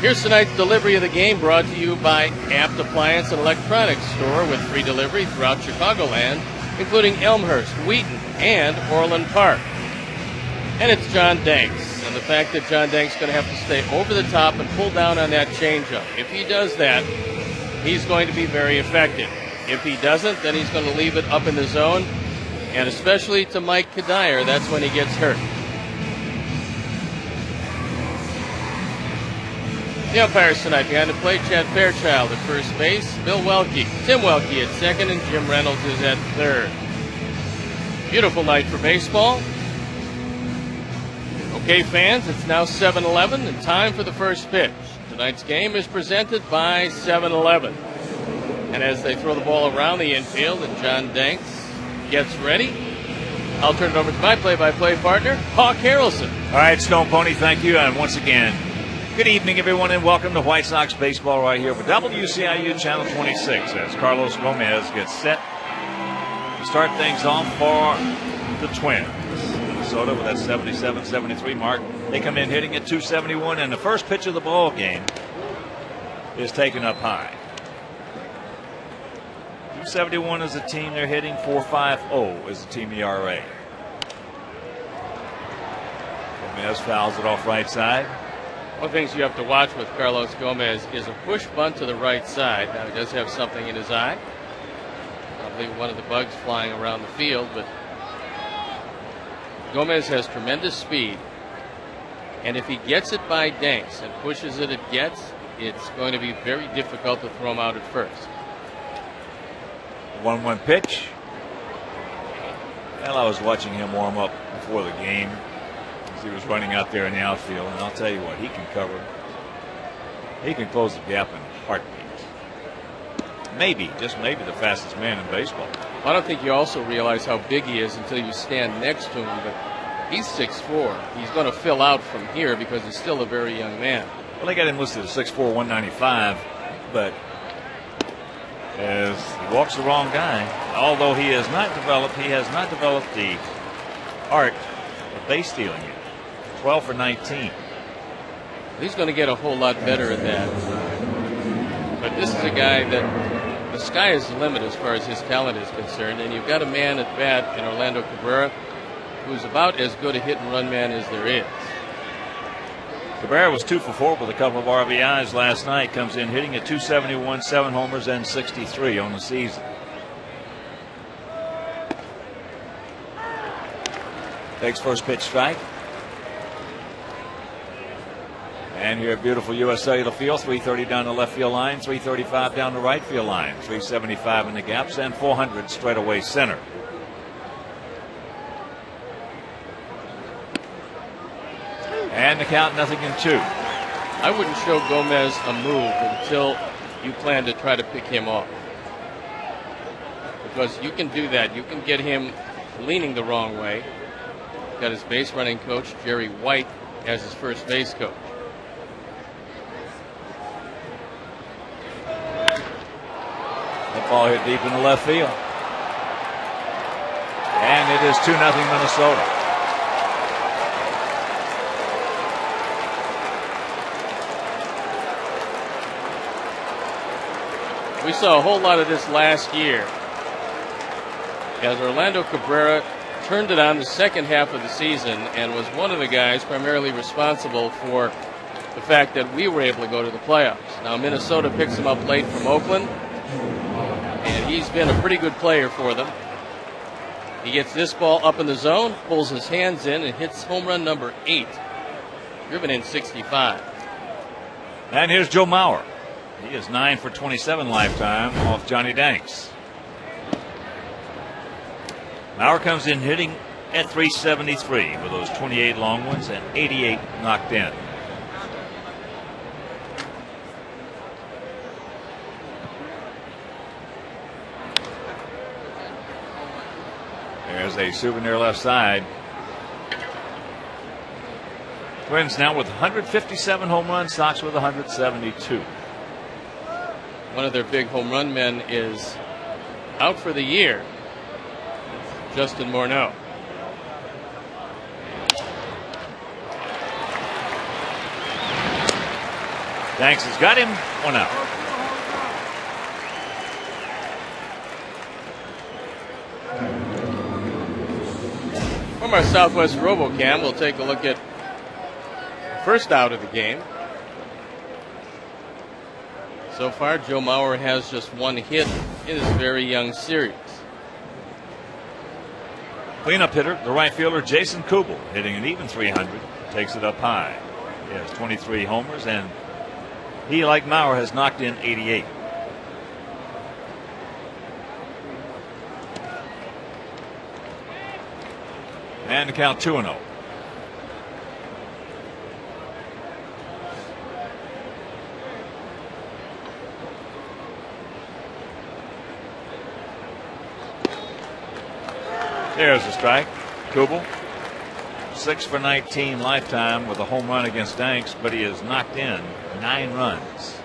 Here's tonight's delivery of the game, brought to you by Apt Appliance and Electronics Store, with free delivery throughout Chicagoland, including Elmhurst, Wheaton, and Orland Park. And it's John Danks. And the fact that John Danks is going to have to stay over the top and pull down on that changeup. If he does that, he's going to be very effective. If he doesn't, then he's going to leave it up in the zone. And especially to Mike Kadire, that's when he gets hurt. The umpires tonight: behind the plate, Chad Fairchild at first base, Bill Welke, Tim Welke at second, and Jim Reynolds is at third. Beautiful night for baseball. Okay, fans, it's now 7-11 and time for the first pitch. Tonight's game is presented by 7-Eleven. And as they throw the ball around the infield and John Danks gets ready, I'll turn it over to my play-by-play partner, Hawk Harrelson. All right, Stone Pony, thank you. And once again, good evening, everyone, and welcome to White Sox baseball right here for WCIU Channel 26 as Carlos Gomez gets set to start things off for the Twins. Minnesota with that 77-73 mark. They come in hitting at 271, and the first pitch of the ball game is taken up high. 271 is the team they're hitting. 4.50 is the team ERA. Gomez fouls it off right side. One of the things you have to watch with Carlos Gomez is a push bunt to the right side. Now, he does have something in his eye. Probably one of the bugs flying around the field, but Gomez has tremendous speed. And if he gets it by Danks and pushes it, it's going to be very difficult to throw him out at first. 1-1 pitch. Well, I was watching him warm up before the game as he was running out there in the outfield, and I'll tell you what, he can cover. He can close the gap in a heartbeat. Maybe, just maybe, the fastest man in baseball. I don't think you also realize how big he is until you stand next to him, but he's 6'4". He's going to fill out from here because he's still a very young man. Well, they got him listed at 6'4", 195, but as he walks the wrong guy, although he has not developed the art of base stealing yet. 12 for 19. He's going to get a whole lot better at that. But this is a guy that the sky is the limit as far as his talent is concerned, and you've got a man at bat in Orlando Cabrera who's about as good a hit-and-run man as there is. Cabrera was 2 for 4 with a couple of RBIs last night. Comes in hitting at 271, 7 homers, and 63 on the season. Takes first pitch strike. And here at beautiful U.S. Cellular Field, 330 down the left field line, 335 down the right field line, 375 in the gaps, and 400 straight away center. And the count 0-2. I wouldn't show Gomez a move until you plan to try to pick him off. Because you can do that. You can get him leaning the wrong way. Got his base running coach, Jerry White, as his first base coach. That ball hit deep in the left field. And it is 2-0 Minnesota. We saw a whole lot of this last year as Orlando Cabrera turned it on the second half of the season and was one of the guys primarily responsible for the fact that we were able to go to the playoffs. Now Minnesota picks him up late from Oakland, and he's been a pretty good player for them. He gets this ball up in the zone, pulls his hands in, and hits home run number 8, driven in 65. And here's Joe Mauer. He is 9 for 27 lifetime off Johnny Danks. Mauer comes in hitting at 373 with those 28 long ones and 88 knocked in. There's a souvenir left side. Twins now with 157 home runs, Sox with 172. One of their big home run men is out for the year, Justin Morneau. Danks has got him. 1 out. From our Southwest RoboCam, we'll take a look at the first out of the game. So far, Joe Mauer has just one hit in his very young series. Cleanup hitter, the right fielder, Jason Kubel, hitting an even 300, takes it up high. He has 23 homers, and he, like Mauer, has knocked in 88. And the count 2-0. There's a strike. Kubel, 6 for 19 lifetime with a home run against Danks, but he has knocked in 9 runs.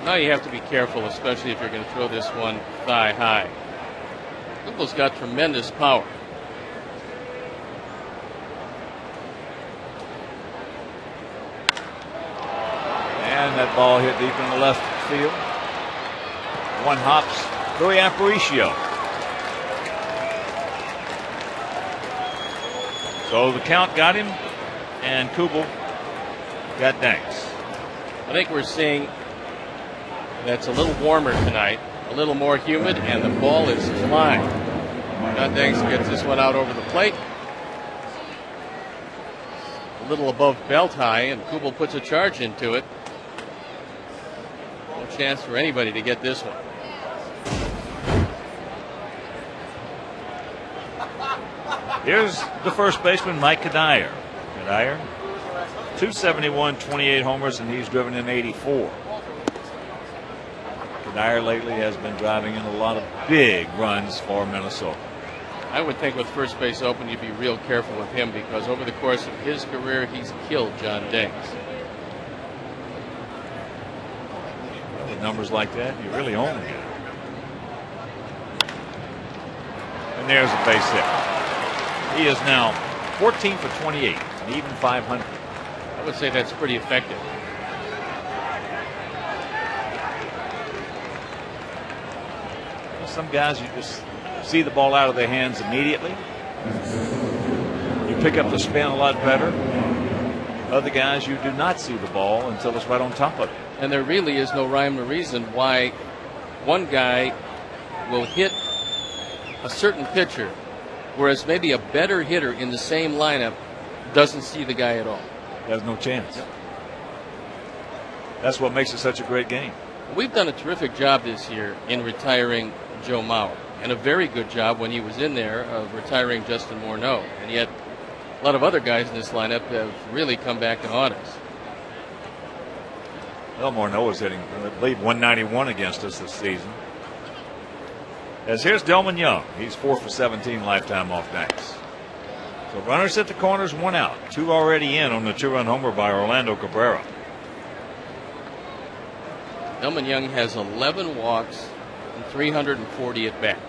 Now you have to be careful, especially if you're going to throw this one thigh high. Kubel's got tremendous power. And that ball hit deep in the left field. One hops, Louis Aparicio. So the count got him, and Kubel got Danks. I think we're seeing that's a little warmer tonight, a little more humid, and the ball is flying. John Danks gets this one out over the plate. A little above belt high, and Kubel puts a charge into it. No chance for anybody to get this one. Here's the first baseman, Mike Kadire. Kadire, 271, 28 homers, and he's driven in 84. Kadire lately has been driving in a lot of big runs for Minnesota. I would think with first base open, you'd be real careful with him because over the course of his career, he's killed John Danks. With numbers like that, you really own him. And there's a base hit. He is now 14 for 28, an even 500. I would say that's pretty effective. Some guys, you just see the ball out of their hands immediately. You pick up the spin a lot better. Other guys, you do not see the ball until it's right on top of it. And there really is no rhyme or reason why one guy will hit a certain pitcher, whereas maybe a better hitter in the same lineup doesn't see the guy at all. There's no chance. That's what makes it such a great game. We've done a terrific job this year in retiring Joe Mauer, and a very good job when he was in there of retiring Justin Morneau. And yet, a lot of other guys in this lineup have really come back to haunt us. Well, Morneau was hitting, I believe, 191 against us this season. As here's Delman Young. He's 4 for 17 lifetime off Danks. So runners at the corners, 1 out. 2 already in on the 2-run homer by Orlando Cabrera. Delman Young has 11 walks and 340 at bats.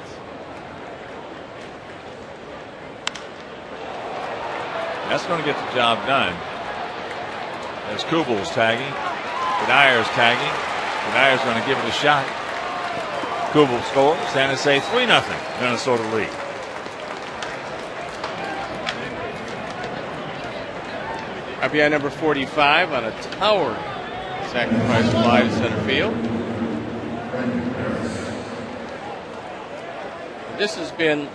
That's going to get the job done. As Kubel's tagging, Kadire's tagging. Kadire's going to give it a shot. Kubel scores. San Jose 3-0. Minnesota lead. RBI number 45 on a towering sacrifice fly to center field. This has been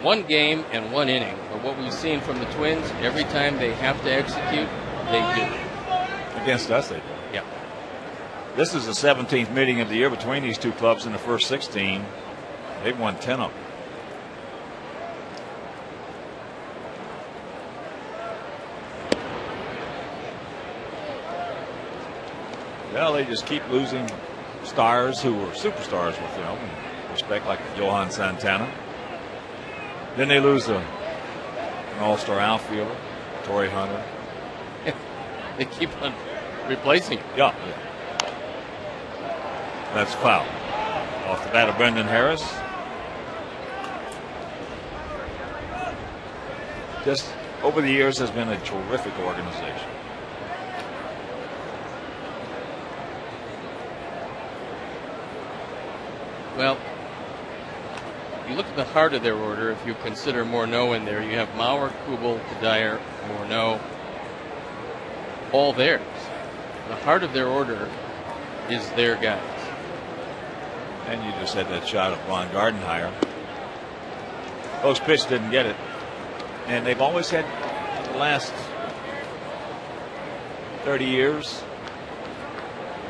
one game and one inning, but what we've seen from the Twins, every time they have to execute, they do. Against us, they do. Yeah. This is the 17th meeting of the year between these two clubs in the first 16. They've won 10 of them. Well, they just keep losing stars who were superstars with them, in respect, like Johan Santana. Then they lose an all-star outfielder, Torrey Hunter. They keep on replacing him. Yeah. That's foul. Off the bat of Brendan Harris. Just over the years has been a terrific organization. Well, you look at the heart of their order, if you consider Morneau in there, you have Maurer, Kubel, Dyer, Morneau, all theirs. The heart of their order is their guys. And you just had that shot of Ron Gardenhire. Close pitch, didn't get it. And they've always had, the last 30 years,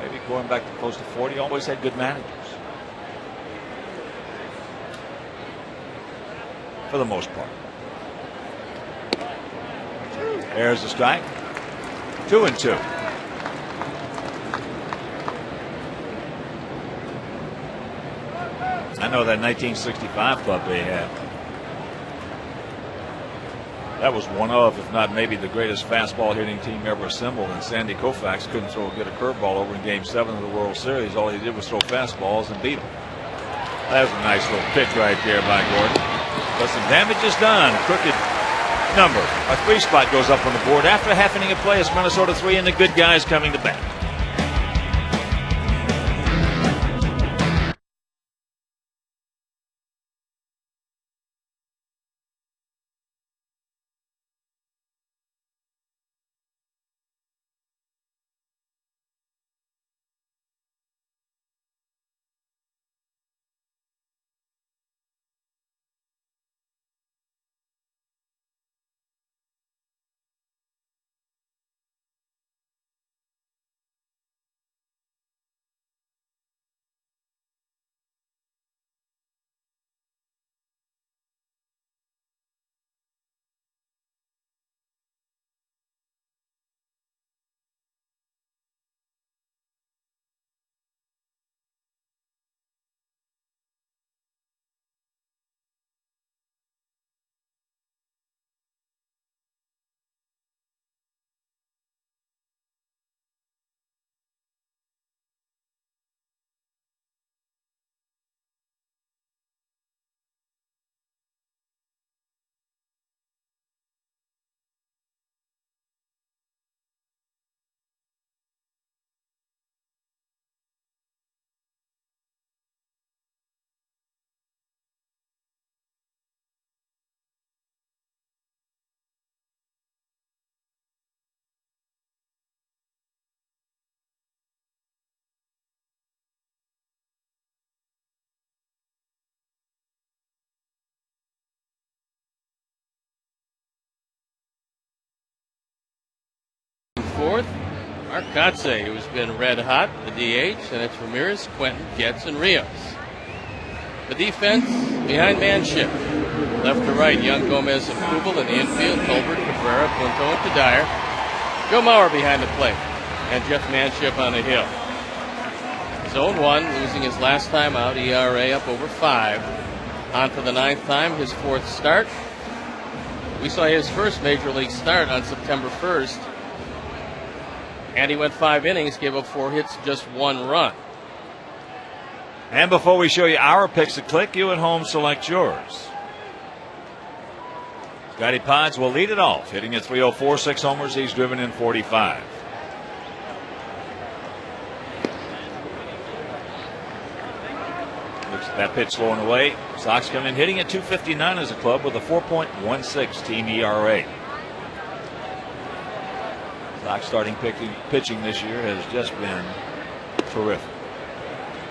maybe going back to close to 40, always had good managers. For the most part. There's the strike. 2-2. I know that 1965 club they had. That was one of, if not maybe the greatest fastball hitting team ever assembled. And Sandy Koufax couldn't get a curveball over in Game 7 of the World Series. All he did was throw fastballs and beat them. That was a nice little pitch right there by Gordon. But some damage is done. Crooked number. A 3 spot goes up on the board. After a half inning of play, it's Minnesota 3 and the good guys coming to bat. Fourth, Mark Kotsay, who's been red hot, the DH, and it's Ramirez, Quentin, Getz, and Rios. The defense behind Manship. Left to right, Young, Gomez, and Kubel in the infield, Tolbert, Cabrera, Punto, and Dyer. Joe Mauer behind the plate, and Jeff Manship on the hill. Zone 1, losing his last time out, ERA up over 5. On for the 9th time, his 4th start. We saw his first major league start on September 1st. And he went 5 innings, gave up 4 hits, just 1 run. And before we show you our picks to click, you at home select yours. Scotty Pods will lead it off, hitting at .304, 6 homers. He's driven in 45. Looks at that pitch slowing away. Sox come in hitting at .259 as a club with a 4.16 team ERA. Sox starting pitching this year has just been terrific.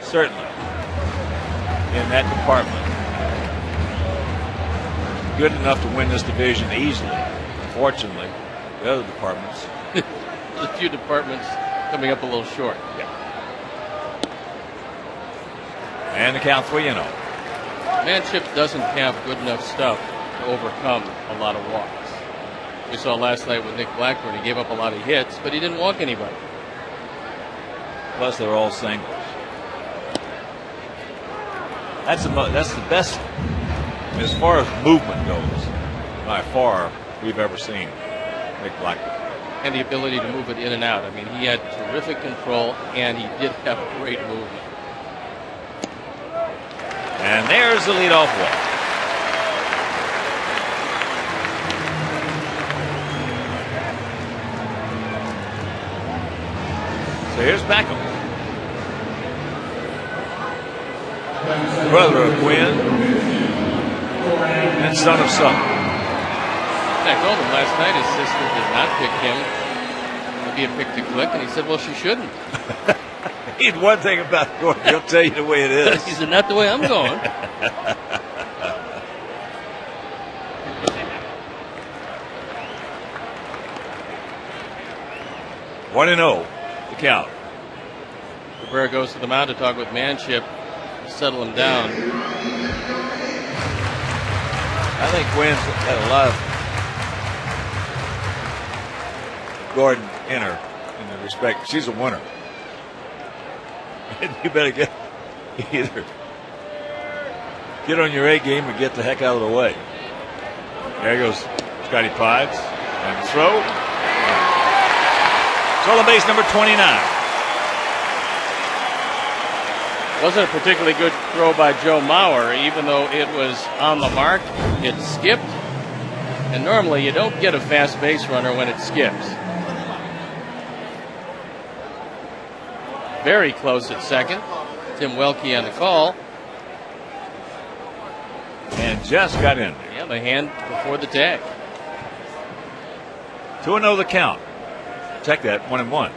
Certainly in that department. Good enough to win this division easily. Unfortunately, the other departments. There's a few departments coming up a little short. Yeah. And the count 3-0. Manship doesn't have good enough stuff to overcome a lot of walks. We saw last night with Nick Blackburn, he gave up a lot of hits, but he didn't walk anybody. Plus, they're all singles. That's the best, as far as movement goes, by far, we've ever seen Nick Blackburn. And the ability to move it in and out. I mean, he had terrific control, and he did have great movement. And there's the leadoff walk. So here's Beckham. Brother of Quinn and son of Sutton. I told him last night his sister did not pick him. It'd be a pick to click, and he said, well, she shouldn't. He's one thing about Gordon, he'll tell you the way it is. He said, not the way I'm going. 1-0, the count. Cabrera goes to the mound to talk with Manship, settle him down. I think Quinn's had a lot of Gordon in her, in the respect. She's a winner. And you better either get on your A game or get the heck out of the way. There goes Scotty Pives. And the throw. Stolen base number 29. Wasn't a particularly good throw by Joe Mauer, even though it was on the mark. It skipped. And normally you don't get a fast base runner when it skips. Very close at second. Tim Welke on the call. And just got in there. Yeah, the hand before the tag. 2-0 the count. Check that, 1-1.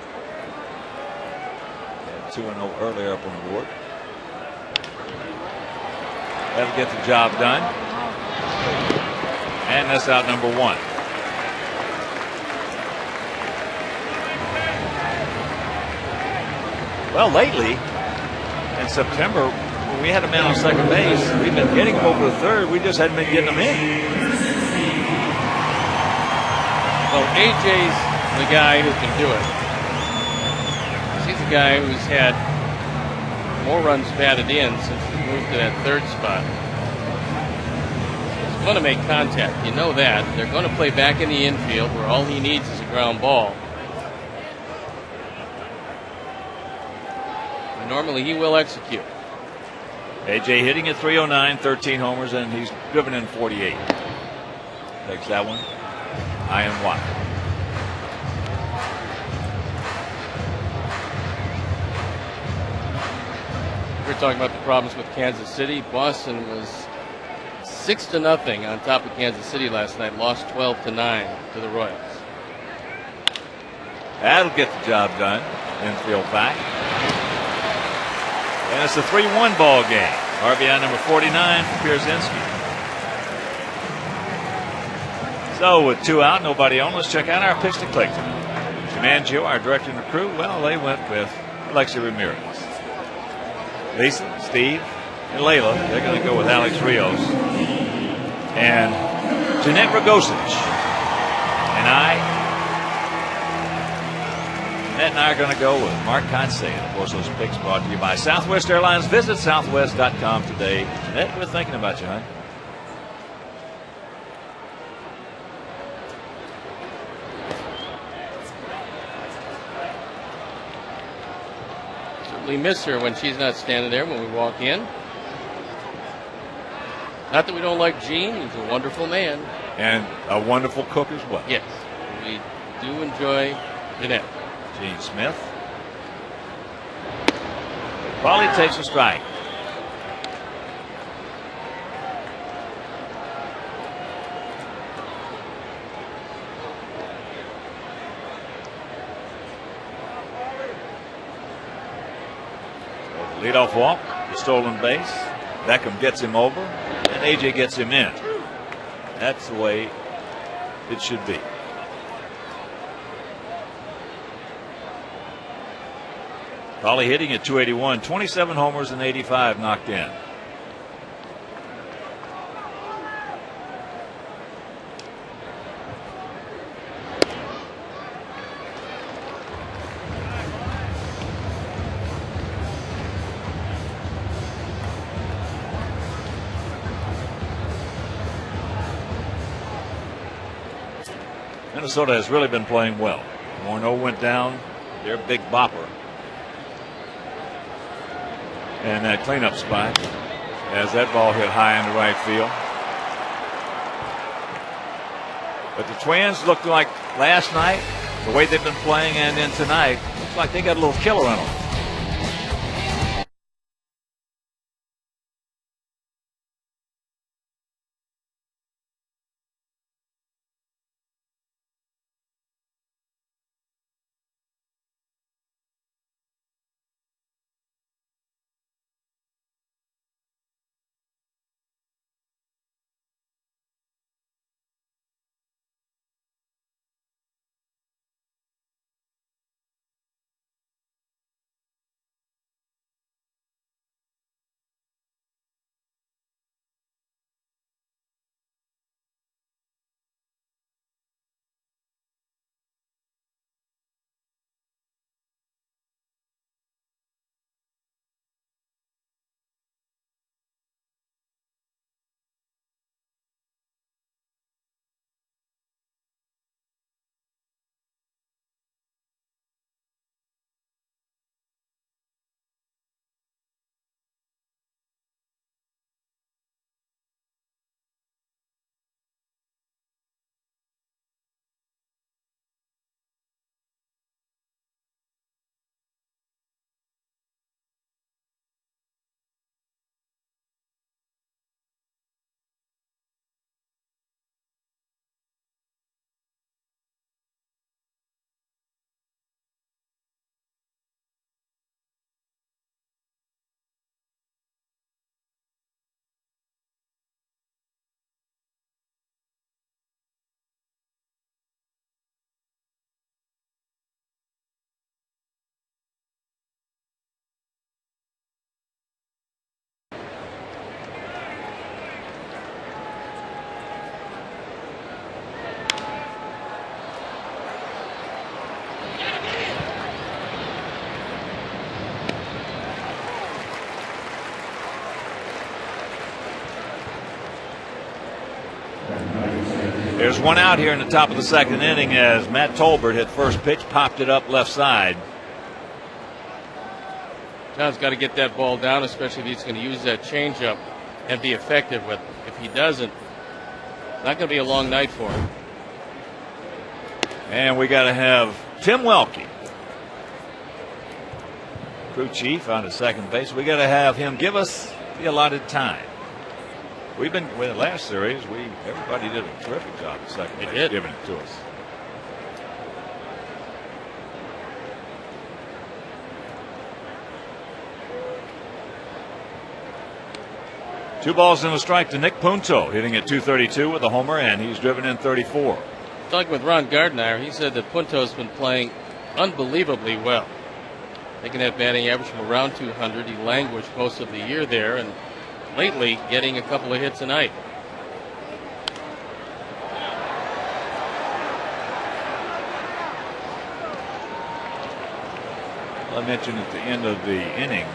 2-0 earlier up on the board. That'll get the job done. And that's out number 1. Well, lately, in September, when we had a man on second base, we've been getting him over the third. We just hadn't been getting him in. Well, AJ's the guy who can do it. He's the guy who's had more runs batted in since he moved to that third spot. He's going to make contact. You know that. They're going to play back in the infield where all he needs is a ground ball. And normally he will execute. AJ hitting at .309, 13 homers, and he's driven in 48. Takes that one. High and wide. We're talking about the problems with Kansas City. Boston was 6-0 on top of Kansas City last night. Lost 12-9 to the Royals. That'll get the job done. Infield back. And it's a 3-1 ball game. RBI number 49 for Pierzynski. So with 2 out, nobody on, let's check out our pitch to click tonight. Mangio, our director and the crew, well, they went with Alexi Ramirez. Lisa, Steve, and Layla, they're going to go with Alex Rios. And Jeanette Rogosic. And Jeanette and I are going to go with Mark Consey. And of course, those picks brought to you by Southwest Airlines. Visit southwest.com today. Jeanette, we're thinking about you, hon. We miss her when she's not standing there when we walk in. Not that we don't like Gene. He's a wonderful man. And a wonderful cook as well. Yes. We do enjoy Jeanette. Gene Smith. Probably takes a strike. Leadoff walk, the stolen base. Beckham gets him over, and AJ gets him in. That's the way it should be. Polly hitting at .281, 27 homers and 85 knocked in. Minnesota has really been playing well. Morneau went down, their big bopper. And that cleanup spot as that ball hit high in the right field. But the Twins looked like last night the way they've been playing, and then tonight, looks like they got a little killer in them. There's one out here in the top of the second inning as Matt Tolbert hit first pitch, popped it up left side. John's got to get that ball down, especially if he's going to use that changeup and be effective with it. If he doesn't, it's not going to be a long night for him. And we got to have Tim Welke, crew chief, on the second base. We got to have him give us the allotted time. We've been with the last series. Everybody did a terrific job at second base, giving it to us. Two balls and a strike to Nick Punto, hitting at .232 with a homer, and he's driven in 34. Talking with Ron Gardner, he said that Punto's been playing unbelievably well. Taking that batting average from around 200. He languished most of the year there, and lately getting a couple of hits a night. Well, I mentioned at the end of the inning,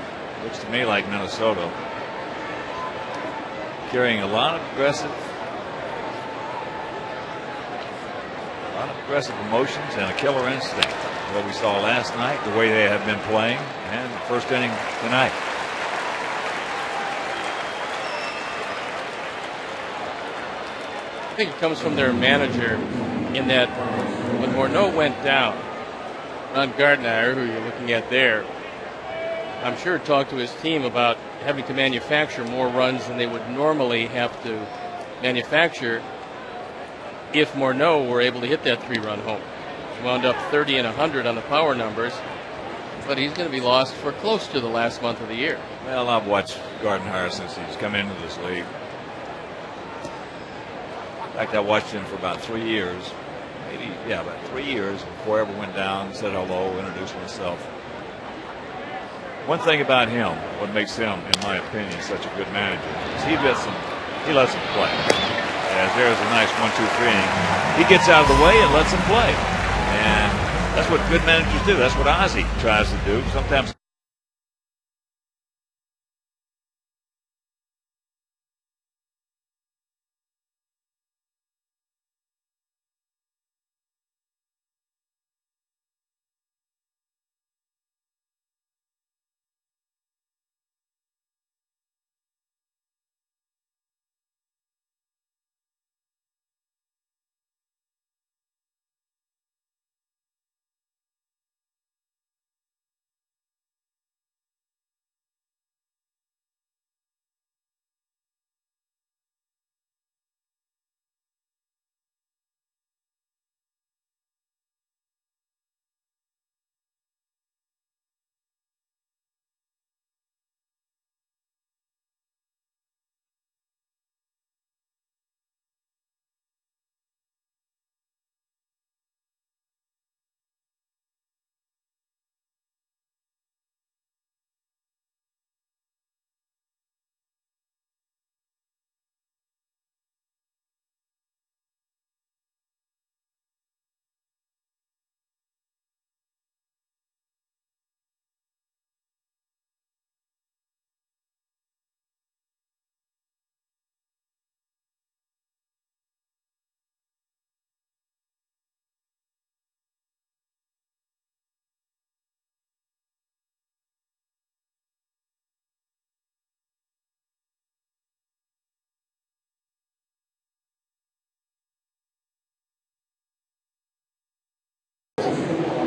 looks to me like Minnesota carrying a lot of aggressive emotions and a killer instinct. What we saw last night, the way they have been playing, and the first inning tonight. I think it comes from their manager in that when Morneau went down, Ron Gardner, who you're looking at there, I'm sure talked to his team about having to manufacture more runs than they would normally have to manufacture if Morneau were able to hit that 3-run home. He wound up 30 and 100 on the power numbers, but he's going to be lost for close to the last month of the year. Well, I've watched Gardner since he's come into this league. In fact, I watched him for about 3 years. About 3 years before I ever went down, said hello, introduced myself. One thing about him, what makes him, in my opinion, such a good manager, is he lets them play. As there's a nice 1-2-3 inning, he gets out of the way and lets them play. And that's what good managers do. That's what Ozzie tries to do. Sometimes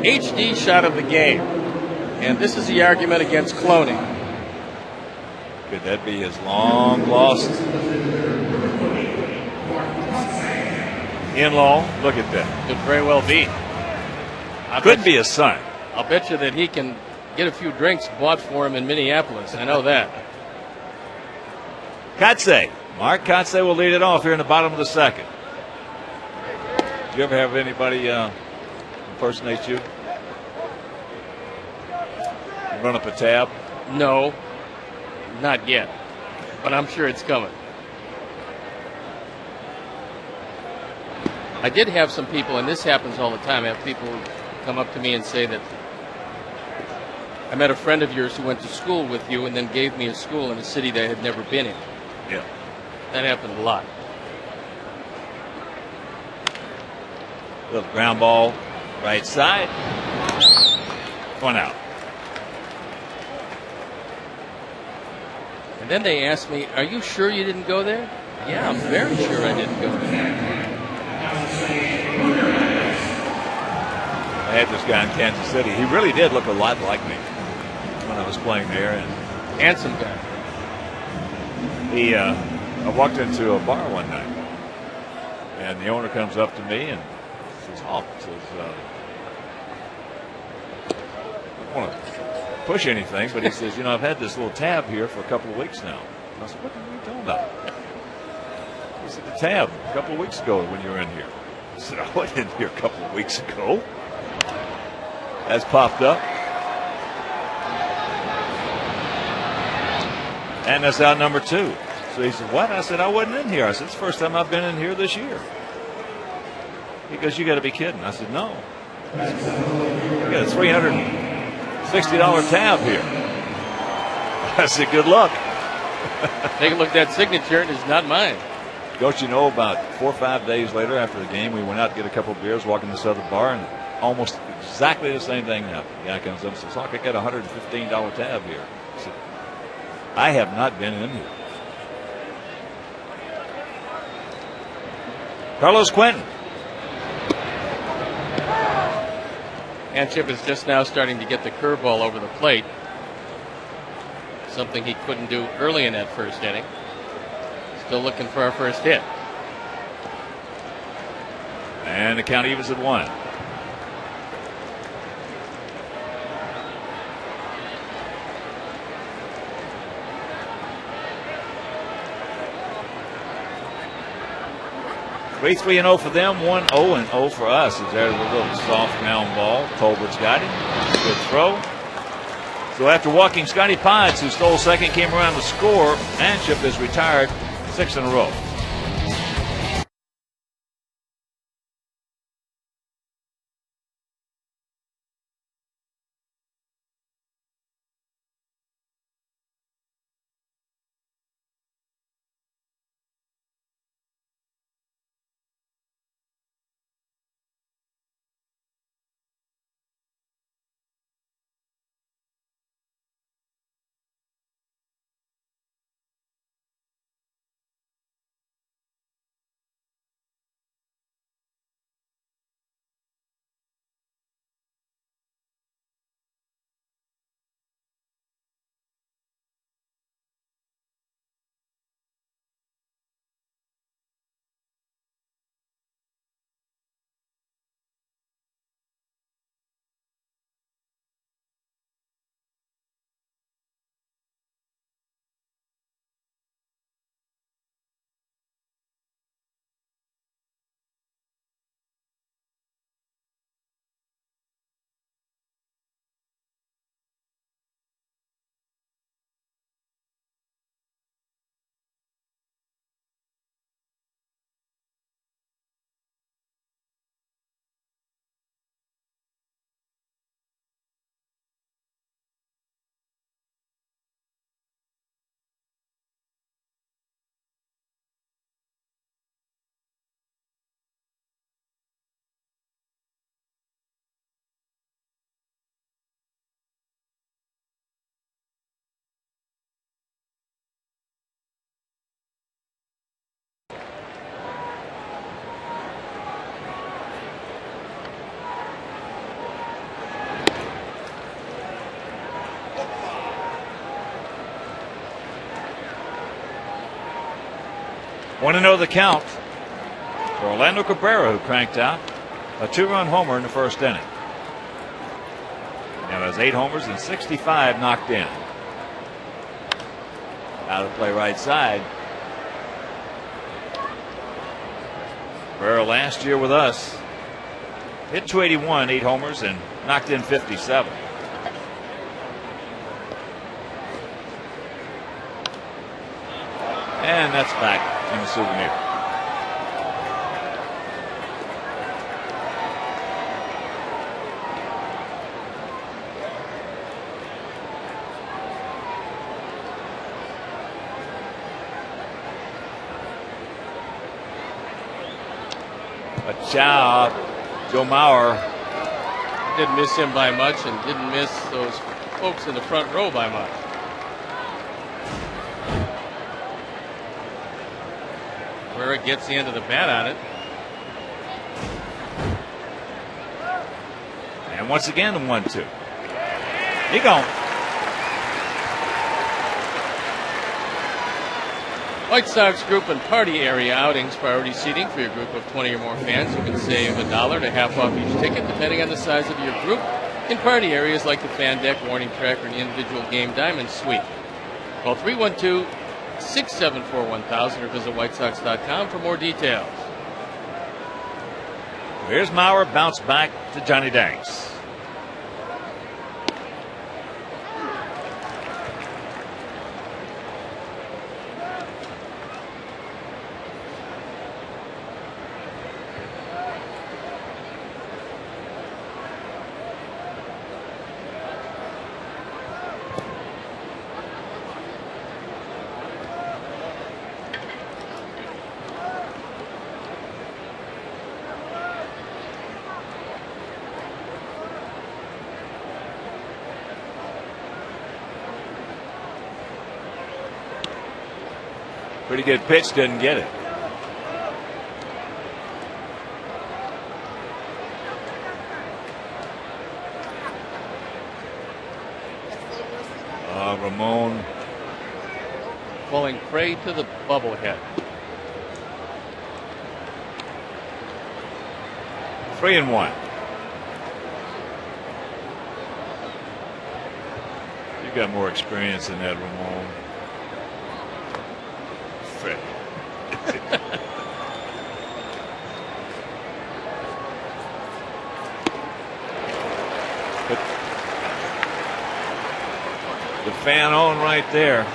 HD shot of the game. And this is the argument against cloning. Could that be his long lost in-law? Look at that. Could very well be. Could be his son. I'll bet you that he can get a few drinks bought for him in Minneapolis. I know that. Kotze. Mark Kotze will lead it off here in the bottom of the second. Did you ever have anybody impersonate you? Run up a tab? No, not yet. But I'm sure it's coming. I did have some people, and this happens all the time, I have people come up to me and say that I met a friend of yours who went to school with you and then gave me a school in a city that I had never been in. Yeah. That happened a lot. Little ground ball, right side. 1 out. And then they asked me, "Are you sure you didn't go there?" Yeah, I'm very sure I didn't go there. I had this guy in Kansas City. He really did look a lot like me when I was playing there. And handsome guy. I walked into a bar one night, and the owner comes up to me and says, "Oh, I don't want to push anything, but he says, I've had this little tab here for a couple of weeks now." And I said, "What are you talking about?" He said, "The tab a couple of weeks ago when you were in here." I said, "I wasn't in here a couple of weeks ago." That's popped up. And that's out number 2. So he said, "What?" I said, "I wasn't in here." I said, "It's the first time I've been in here this year." He goes, "You got to be kidding." I said, "No. You got a $360 tab here." I said, "Good luck." Take a look at that signature. It is not mine. Don't you know, about 4 or 5 days later after the game, we went out to get a couple of beers, walking this other bar, and almost exactly the same thing happened. The guy comes up and says, "Look, I got a $115 tab here." I said, "I have not been in here." Carlos Quentin. And Chip is just now starting to get the curveball over the plate. Something he couldn't do early in that first inning. Still looking for our first hit. And the count evens at 1. Three 3-0 for them, 1-0-0 for us. As there's a little soft ground ball. Tolbert's got it. Good throw. So after walking Scotty Potts, who stole second, came around to score, Manship is retired 6 in a row. Want to know the count for Orlando Cabrera, who cranked out a 2-run homer in the first inning. Now has 8 homers and 65 knocked in. Out of play right side. Cabrera last year with us hit .281, 8 homers, and knocked in 57. And that's back in the souvenir. Chow, Joe Mauer. Didn't miss him by much and didn't miss those folks in the front row by much. Where it gets the end of the bat on it. And once again, the 1-2. He gone. White Sox group and party area outings priority seating for your group of 20 or more fans. You can save $1 to half off each ticket depending on the size of your group in party areas like the fan deck, warning track, or the individual game diamond suite. Call 312-674-1000 or visit whitesox.com for more details. Here's Mauer, bounce back to Johnny Danks. Pretty good pitch, didn't get it. Ramon falling prey to the bubblehead. 3-1. You got more experience than that, Ramon. The fan on right there.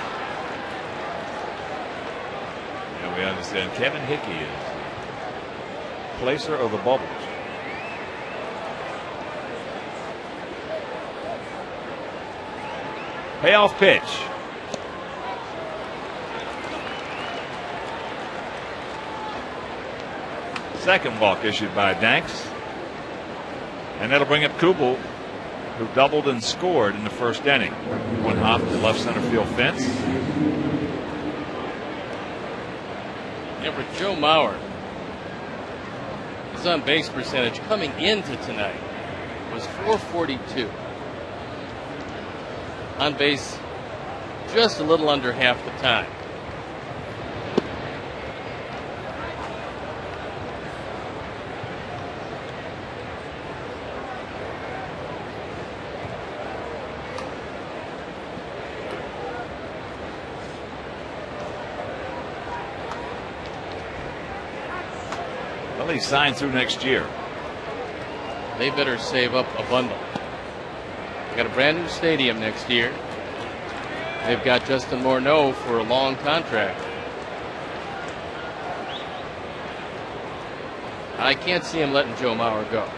And we understand Kevin Hickey is placer of the bubbles. Payoff pitch. Second walk issued by Danks. And that'll bring up Kubel, who doubled and scored in the first inning. One hop to left center field fence. Yeah, for Joe Mauer, his on base percentage coming into tonight was .442. On base just a little under half the time. Well, he signed through next year. They better save up a bundle. They got a brand new stadium next year. They've got Justin Morneau for a long contract. I can't see him letting Joe Mauer go.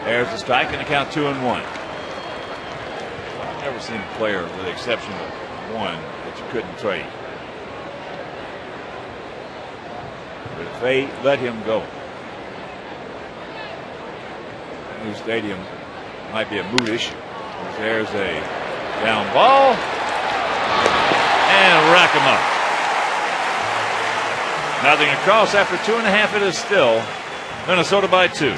There's the strike and the count 2-1. I've never seen a player, with the exception of one, that you couldn't trade. But if they let him go, the new stadium might be a moot issue. There's a down ball and rack him up. Nothing across after 2.5. It is still Minnesota by 2.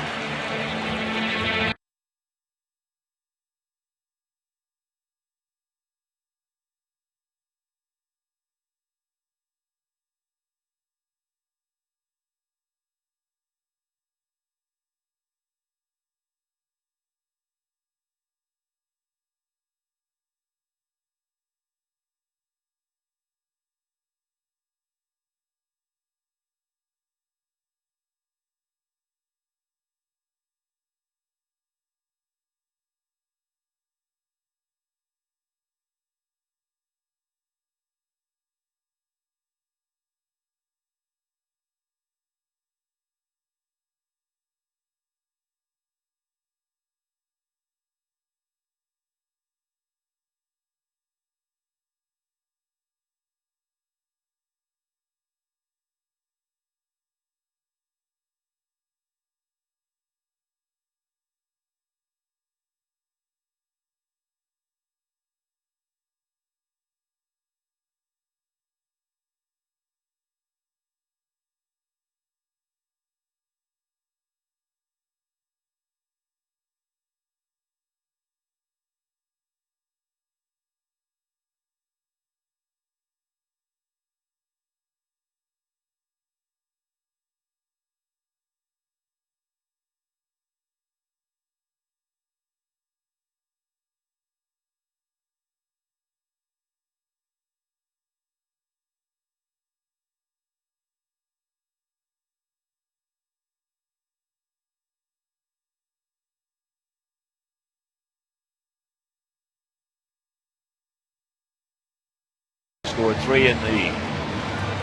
Scored 3 in the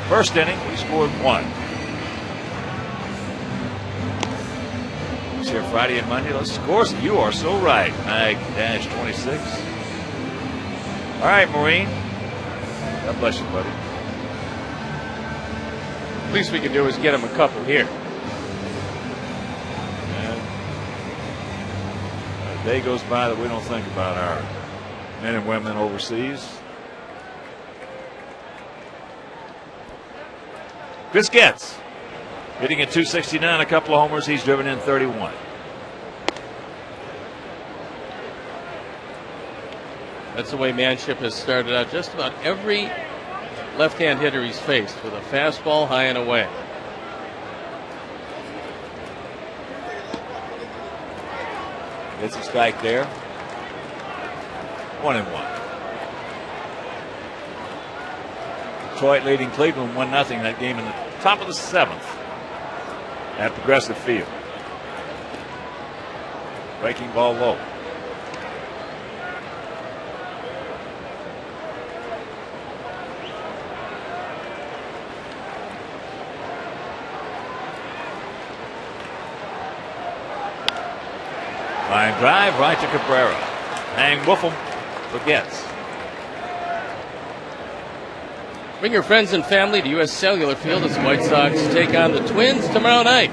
first inning. He scored 1. He's here Friday and Monday. Let's score. You are so right. Mag-26. All right, Marine. God bless you, buddy. Least we can do is get him a couple here. And a day goes by that we don't think about our men and women overseas. Chris Getz hitting at .269, a couple of homers. He's driven in 31. That's the way Manship has started out just about every left-hand hitter he's faced, with a fastball high and away. Gets a strike there. 1-1. Detroit leading Cleveland 1-0 that game in the top of the 7th at Progressive Field. Breaking ball low. Line drive right to Cabrera. Hang Wolfham forgets. Bring your friends and family to U.S. Cellular Field as the White Sox take on the Twins tomorrow night.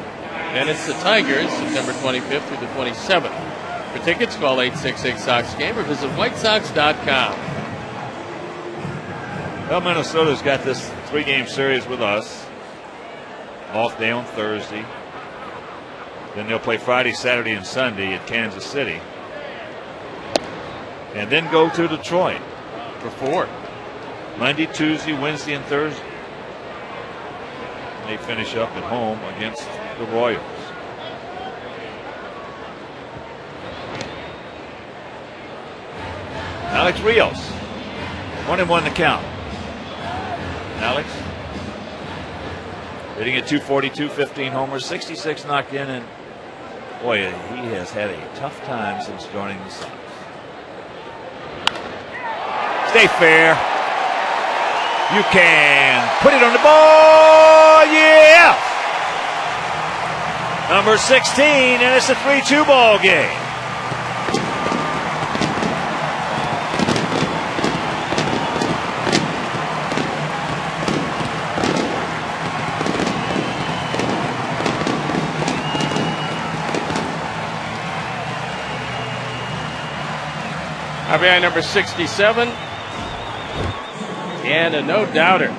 And it's the Tigers, September 25th through the 27th. For tickets, call 866-SOX-GAME or visit whitesox.com. Well, Minnesota's got this 3-game series with us. Off day on Thursday. Then they'll play Friday, Saturday, and Sunday at Kansas City. And then go to Detroit For 4. Monday, Tuesday, Wednesday, and Thursday. And they finish up at home against the Royals. Alex Rios. 1-1 the count. Alex hitting at .242, 15 homers, 66 knocked in, and boy, he has had a tough time since joining the Sox. Stay fair. You can put it on the ball. Yeah. Number 16, and it's a 3-2 ball game. RBI number 67. And a no-doubter.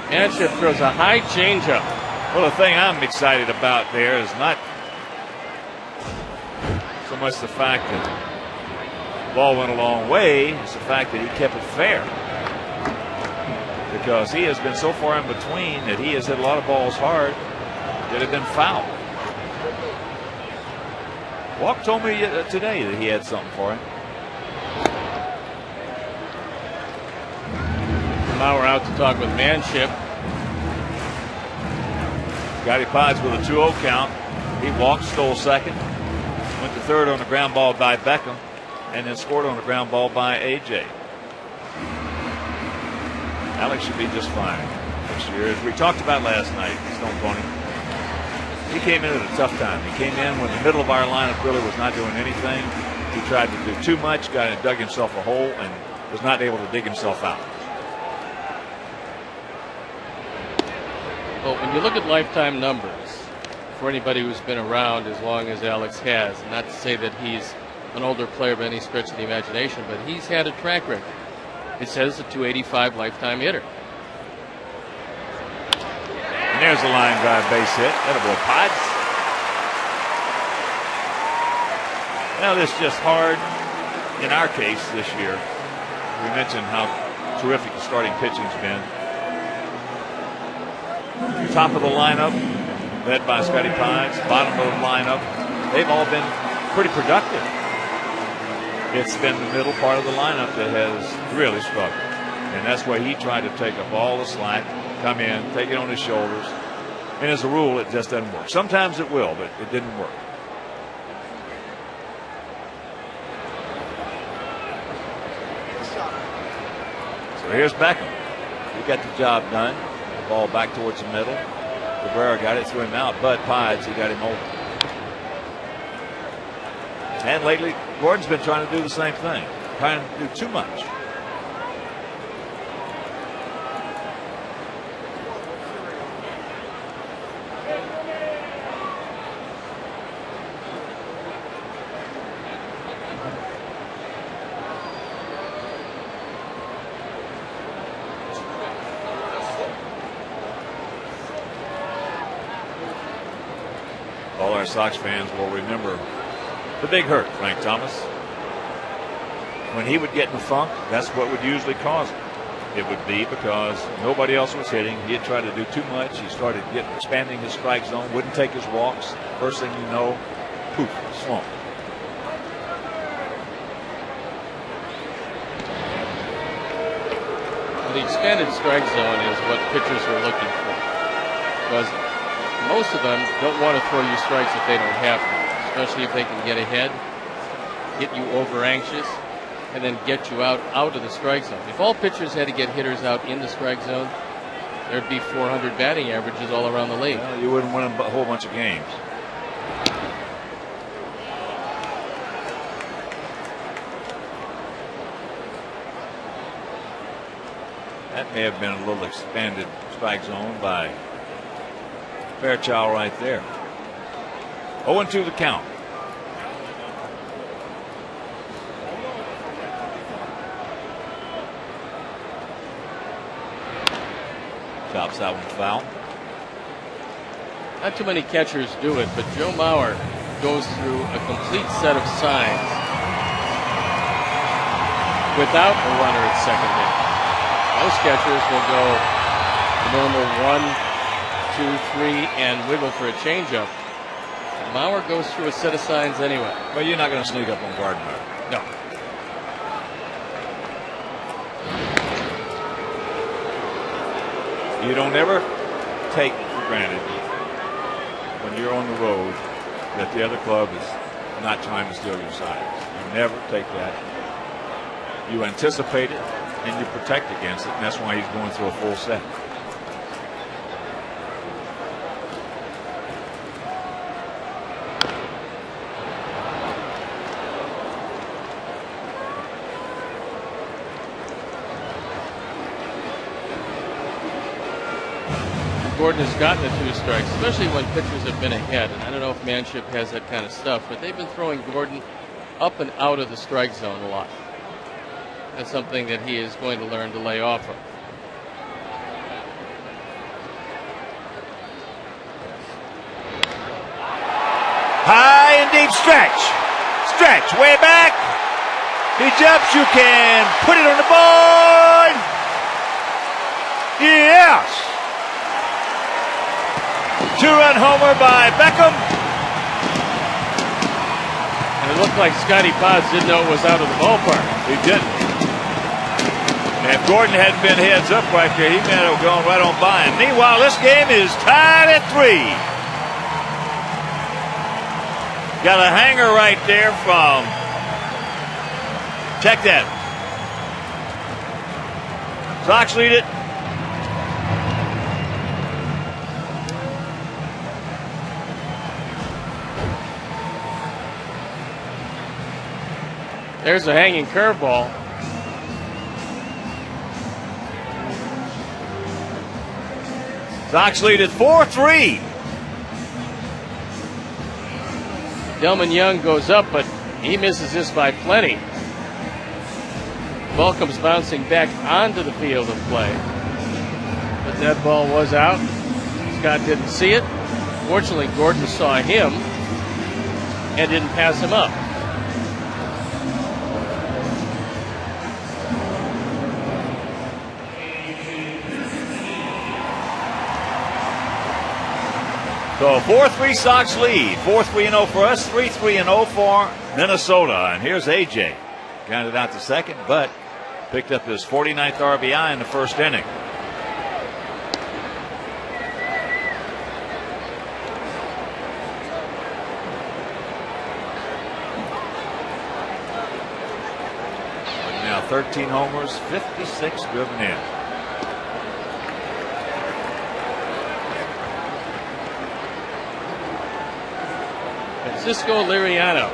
Manship throws a high changeup. Well, the thing I'm excited about there is not so much the fact that the ball went a long way, it's the fact that he kept it fair. Because he has been so far in between that he has hit a lot of balls hard that have been foul. Walk told me today that he had something for him. Now we're out to talk with Manship. Scotty Pides with a 2-0 count. He walked, stole second, went to third on the ground ball by Beckham, and then scored on the ground ball by AJ. Alex should be just fine this year. As we talked about last night, Stone Pony, he came in at a tough time. He came in when the middle of our lineup really was not doing anything. He tried to do too much, dug himself a hole, and was not able to dig himself out. Well, when you look at lifetime numbers, for anybody who's been around as long as Alex has, not to say that he's an older player by any stretch of the imagination, but he's had a track record. It says a .285 lifetime hitter. And there's a line drive base hit. Attaboy Pides. Well, this is just hard in our case this year. We mentioned how terrific the starting pitching's been. Top of the lineup, led by Scotty Pides. Bottom of the lineup, they've all been pretty productive. It's been the middle part of the lineup that has really struggled. And that's why he tried to take up all the slack, come in, take it on his shoulders. And as a rule, it just doesn't work. Sometimes it will, but it didn't work. So here's Beckham. he got the job done. The ball back towards the middle. Cabrera got it, threw him out. Bud Pides, he got him over. And lately, Gordon's been trying to do the same thing, trying to do too much. All our Sox fans will remember the big hurt, Frank Thomas. When he would get in the funk, that's what would usually cause it. It would be because nobody else was hitting. He had tried to do too much. He started expanding his strike zone, wouldn't take his walks. First thing you know, poof, slump. The expanded strike zone is what pitchers are looking for, because most of them don't want to throw you strikes if they don't have to, especially if they can get ahead, get you over anxious, and then get you out of the strike zone. If all pitchers had to get hitters out in the strike zone, there'd be 400 batting averages all around the league. Well, you wouldn't win a whole bunch of games. That may have been a little expanded strike zone by Fairchild right there. 0-2 the count. Chops that one foul. Not too many catchers do it, but Joe Mauer goes through a complete set of signs without a runner at second base. Most catchers will go the normal 1, 2, 3 and wiggle for a changeup. Mauer goes through a set of signs anyway. But you're not going to sneak up on Gardner. No. You don't ever take for granted when you're on the road that the other club is not trying to steal your signs. You never take that. You anticipate it and you protect against it, and that's why he's going through a full set. Gordon has gotten the 2 strikes, especially when pitchers have been ahead. And I don't know if Manship has that kind of stuff, but they've been throwing Gordon up and out of the strike zone a lot. That's something that he is going to learn to lay off of. High and deep stretch. Stretch way back. He jumps. You can put it on the board. Yes. 2-run homer by Beckham. And it looked like Scotty Paz didn't know it was out of the ballpark. He didn't. And if Gordon hadn't been heads up right there, he might have gone right on by him. Meanwhile, this game is tied at 3. Got a hanger right there from, check that. Sox lead it. There's a hanging curveball. Sox lead at 4-3. Delman Young goes up, but he misses this by plenty. Ball comes bouncing back onto the field of play. But that ball was out. Scott didn't see it. Fortunately, Gordon saw him and didn't pass him up. So 4-3 Sox lead. 4-3-0 for us, 3-3-0 for Minnesota. And here's AJ. Grounded out to second, but picked up his 49th RBI in the first inning. Now 13 homers, 56 driven in. Francisco Liriano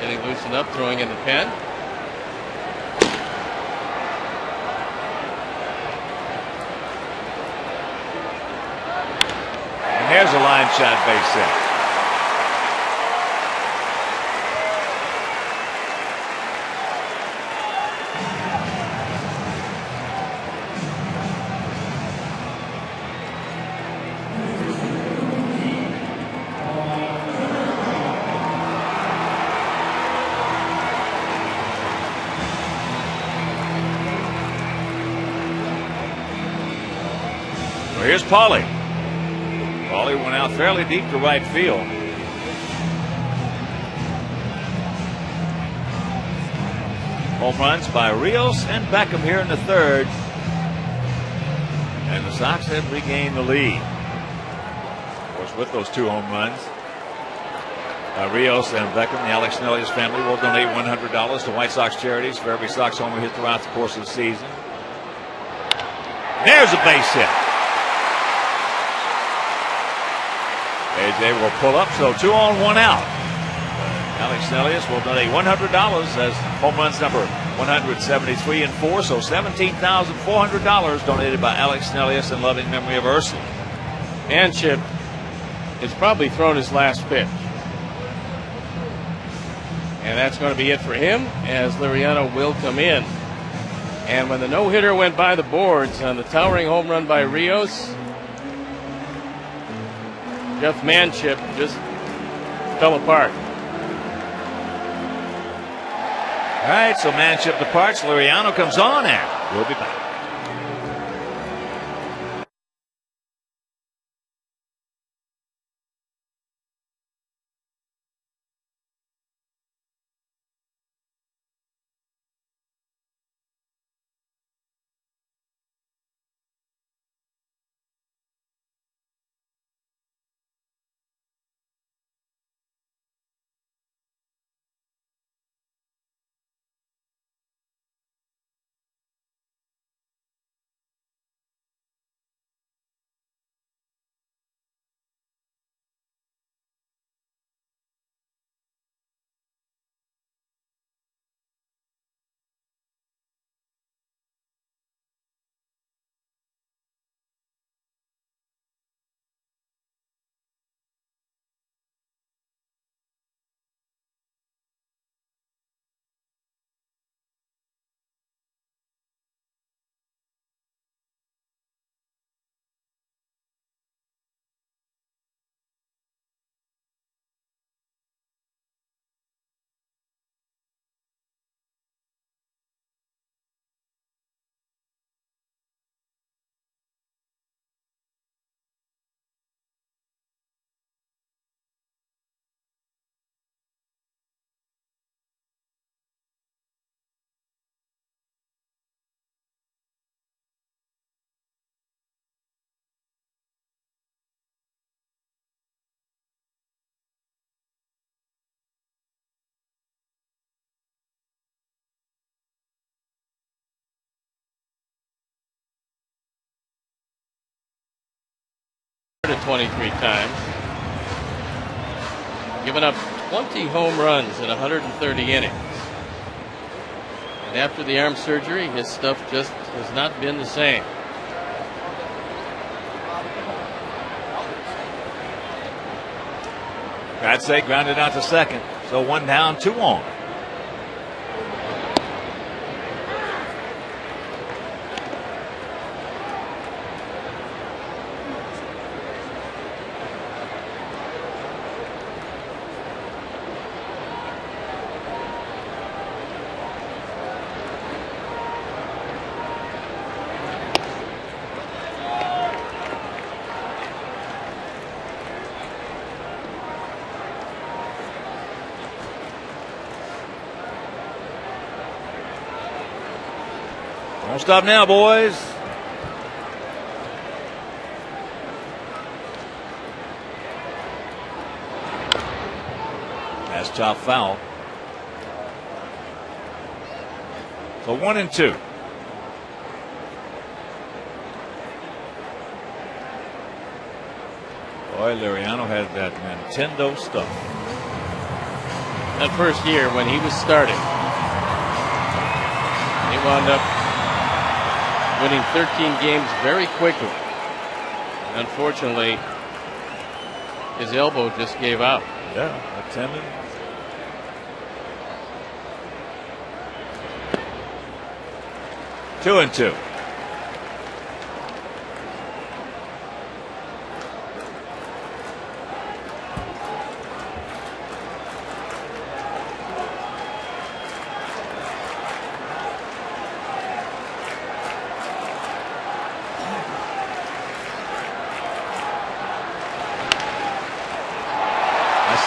getting loosened up, throwing in the pen. And there's a line shot base hit. Here's Paulie. Paulie went out fairly deep to right field. Home runs by Rios and Beckham here in the third. And the Sox have regained the lead. Of course, with those 2 home runs, Rios and Beckham, the Alex Nelius family, will donate $100 to White Sox charities for every Sox homer hit throughout the course of the season. There's a base hit. AJ will pull up, so 2 on, 1 out. Alex Nelius will donate $100 as home runs number 173 and 4, so $17,400 donated by Alex Nelius in loving memory of Ursula. Manship has probably thrown his last pitch. And that's going to be it for him, as Liriano will come in. And when the no-hitter went by the boards on the towering home run by Rios, Jeff Manship just fell apart. All right, so Manship departs. Liriano comes on, and we'll be back. To 23 times, given up 20 home runs in 130 innings. And after the arm surgery, his stuff just has not been the same. Gadsay grounded out to second, so 1 down, 2 on. Don't stop now, boys. That's top foul. So 1 and 2. Boy, Liriano had that Nintendo stuff. that first year when he was starting. He wound up winning 13 games very quickly. Unfortunately, his elbow just gave out. Yeah, a tendon. Two and two.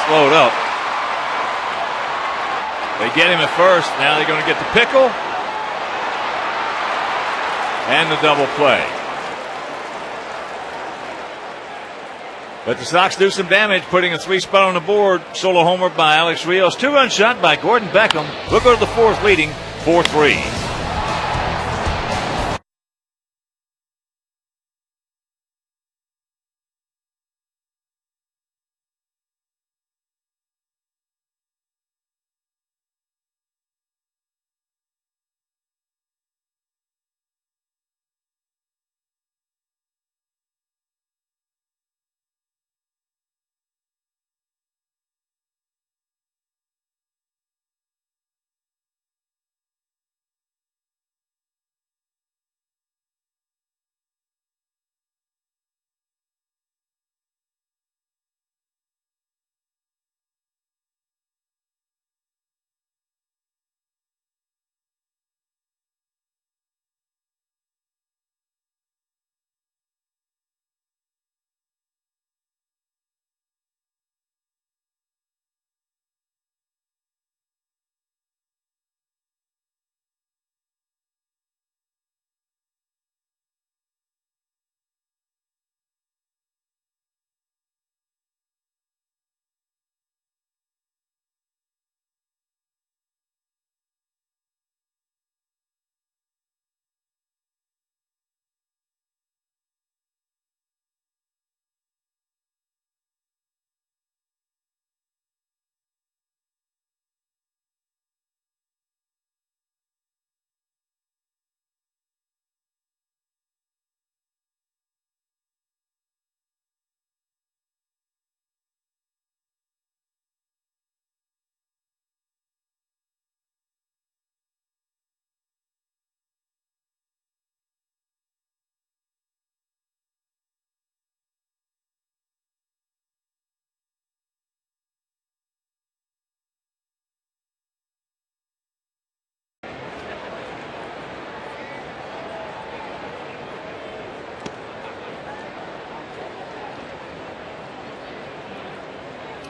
Slowed up. They get him at first. Now they're going to get the pickle and the double play. But the Sox do some damage, putting a 3-spot on the board. Solo homer by Alex Rios. 2-run shot by Gordon Beckham. We'll go to the fourth, leading 4-3.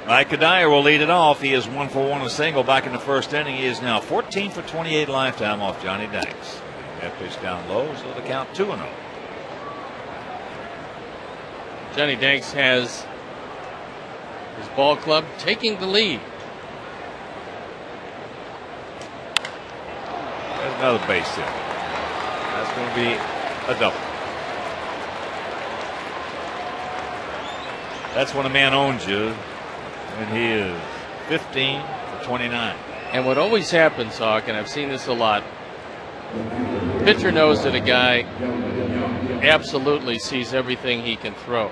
Mike Cuddyer will lead it off. He is 1 for 1 a single back in the first inning. He is now 14 for 28 lifetime off Johnny Danks. That pitch down low, so the count 2-0. Johnny Danks has his ball club taking the lead. There's another base hit. That's going to be a double. That's when a man owns you. And he is 15 for 29. And what always happens, Hawk, and I've seen this a lot, pitcher knows that a guy absolutely sees everything he can throw.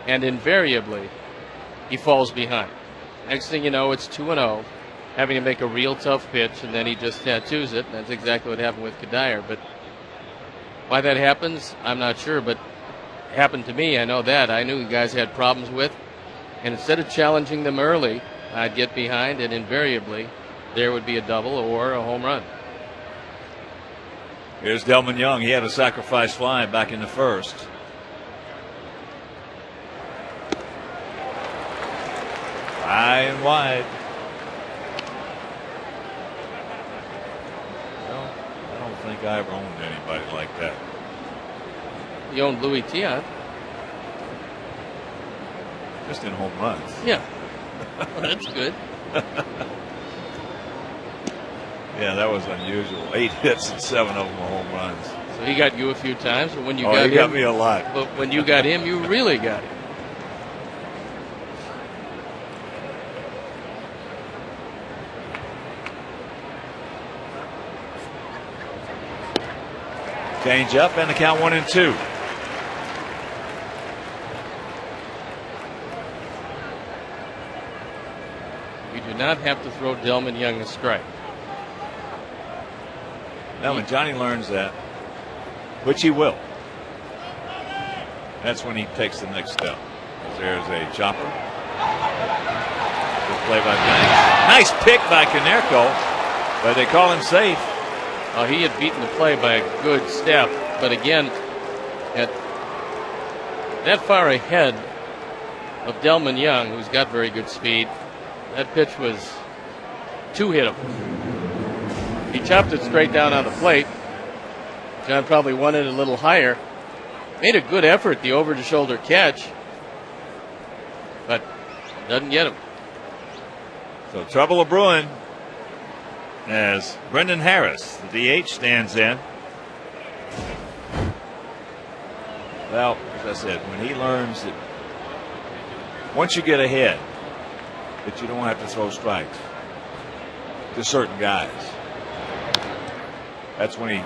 And invariably, he falls behind. Next thing you know, it's 2-0, having to make a real tough pitch, and then he just tattoos it. And that's exactly what happened with Cuddyer. But why that happens, I'm not sure. But it happened to me, I know that. I knew the guys had problems with. And instead of challenging them early, I'd get behind, and invariably there would be a double or a home run. Here's Delmon Young. He had a sacrifice fly back in the first. High and wide. Well, I don't think I ever owned anybody like that. You owned Louis Tiant. Just in home runs. Yeah. Well, that's good. Yeah, that was unusual. 8 hits and 7 of them were home runs. So he got you a few times, but when you he got me a lot. But when you got him, you really got him. Change up and the count 1-2. We do not have to throw Delman Young a strike. Now, when Johnny learns that, which he will, that's when he takes the next step. There's a chopper. Good play by Banks. Nice pick by Konerko, but they call him safe. He had beaten the play by a good step, but again, at that far ahead of Delman Young, who's got very good speed, that pitch was too hittable. He chopped it straight down on the plate. John probably wanted it a little higher. Made a good effort, the over-the-shoulder catch, but doesn't get him. So trouble of brewing as Brendan Harris, the DH, stands in. Well, as I said, when he learns that once you get ahead, that you don't have to throw strikes to certain guys, that's when he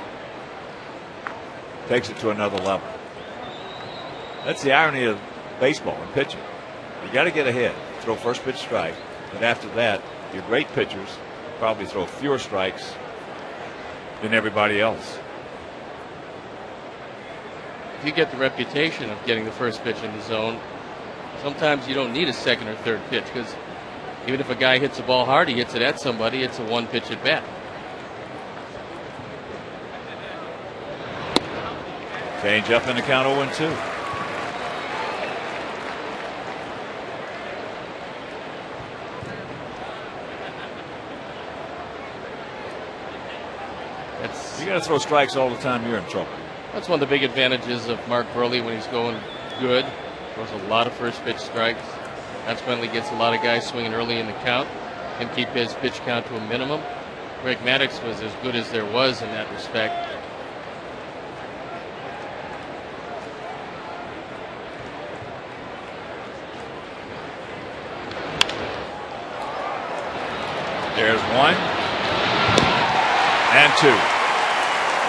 takes it to another level. That's the irony of baseball and pitching. You got to get ahead, throw first pitch strike, but after that, your great pitchers probably throw fewer strikes than everybody else. If you get the reputation of getting the first pitch in the zone, sometimes you don't need a second or third pitch, because even if a guy hits the ball hard, he hits it at somebody, it's a one pitch at bat. Change up in the count 0-2. You got to throw strikes all the time, you're in trouble. That's one of the big advantages of Mark Buehrle when he's going good. Throws a lot of first pitch strikes. Consequently gets a lot of guys swinging early in the count. Can keep his pitch count to a minimum. Greg Maddux was as good as there was in that respect. There's 1 and 2.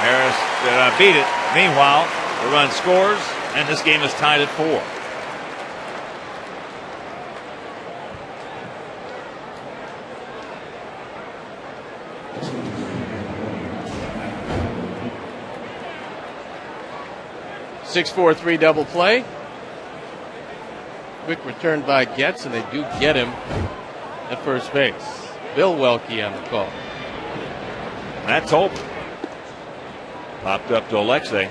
Harris beat it. Meanwhile, the run scores, and this game is tied at 4. Six-4-3 double play. Quick return by Getz, and they do get him at first base. Bill Welke on the call. Matt Tolbert popped up to Alexei.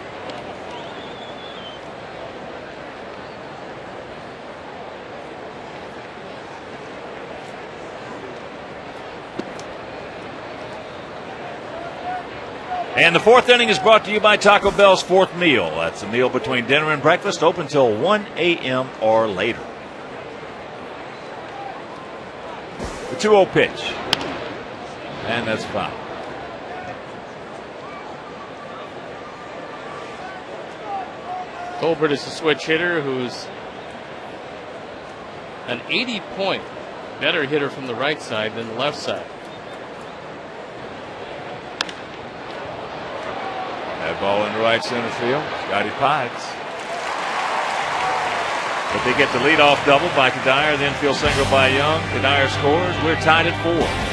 And the fourth inning is brought to you by Taco Bell's Fourth Meal. That's a meal between dinner and breakfast, open till 1 a.m. or later. The 2-0 pitch. And that's foul. Tolbert is a switch hitter who's an 80-point better hitter from the right side than the left side. That ball in the right center field. Scotty Pides. But they get the leadoff double by Kadire, then field single by Young. Kadire scores. We're tied at 4.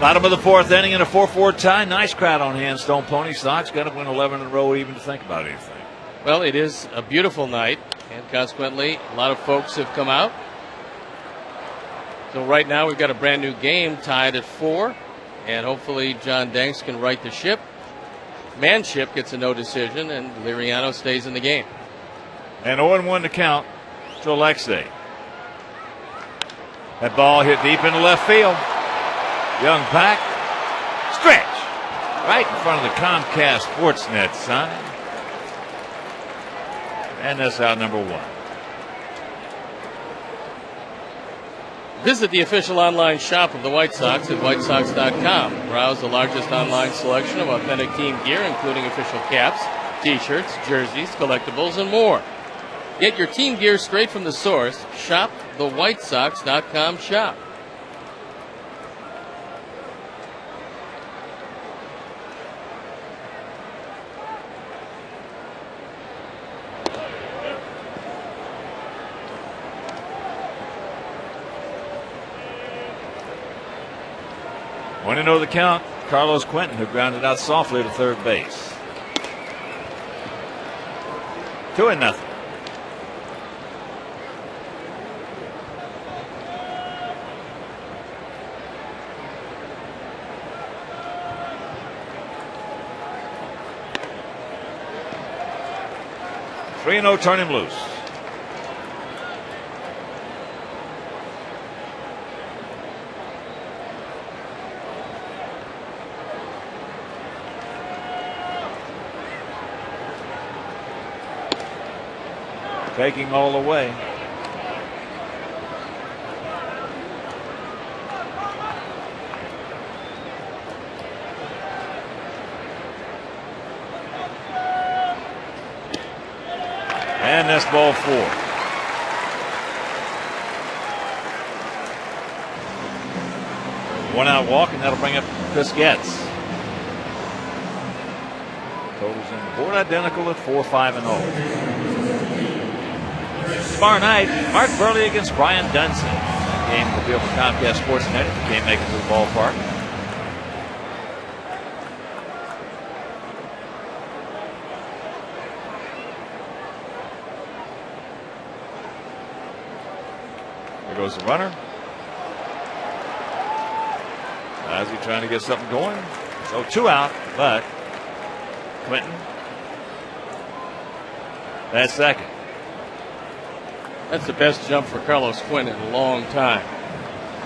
Bottom of the fourth inning in a 4-4 tie. Nice crowd on hand. Stone Pony Sox got to win 11 in a row even to think about anything. Well, it is a beautiful night, and consequently, a lot of folks have come out. So right now, we've got a brand new game tied at 4, and hopefully John Danks can right the ship. Manship gets a no decision, and Liriano stays in the game. And 0-1 to count to Alexei. That ball hit deep into left field. Young Pack, stretch, right in front of the Comcast Sportsnet sign. And that's out number 1. Visit the official online shop of the White Sox at whitesox.com. Browse the largest online selection of authentic team gear, including official caps, t-shirts, jerseys, collectibles, and more. Get your team gear straight from the source. Shop the whitesox.com shop. Want to know the count? Carlos Quentin, who grounded out softly to third base. 2-0. Three and 0, turn him loose. Taking all the way. And that's ball 4. One out walk, and that'll bring up Pisquets. Totals in the board identical at 4-5-0. Tomorrow night, Mark Burley against Brian Dunson. That game will be over Comcast Sportsnet if you can't make it to the ballpark. There goes the runner. Ozzie trying to get something going. So 2 out, but Quentin, that's second. That's the best jump for Carlos Quentin in a long time.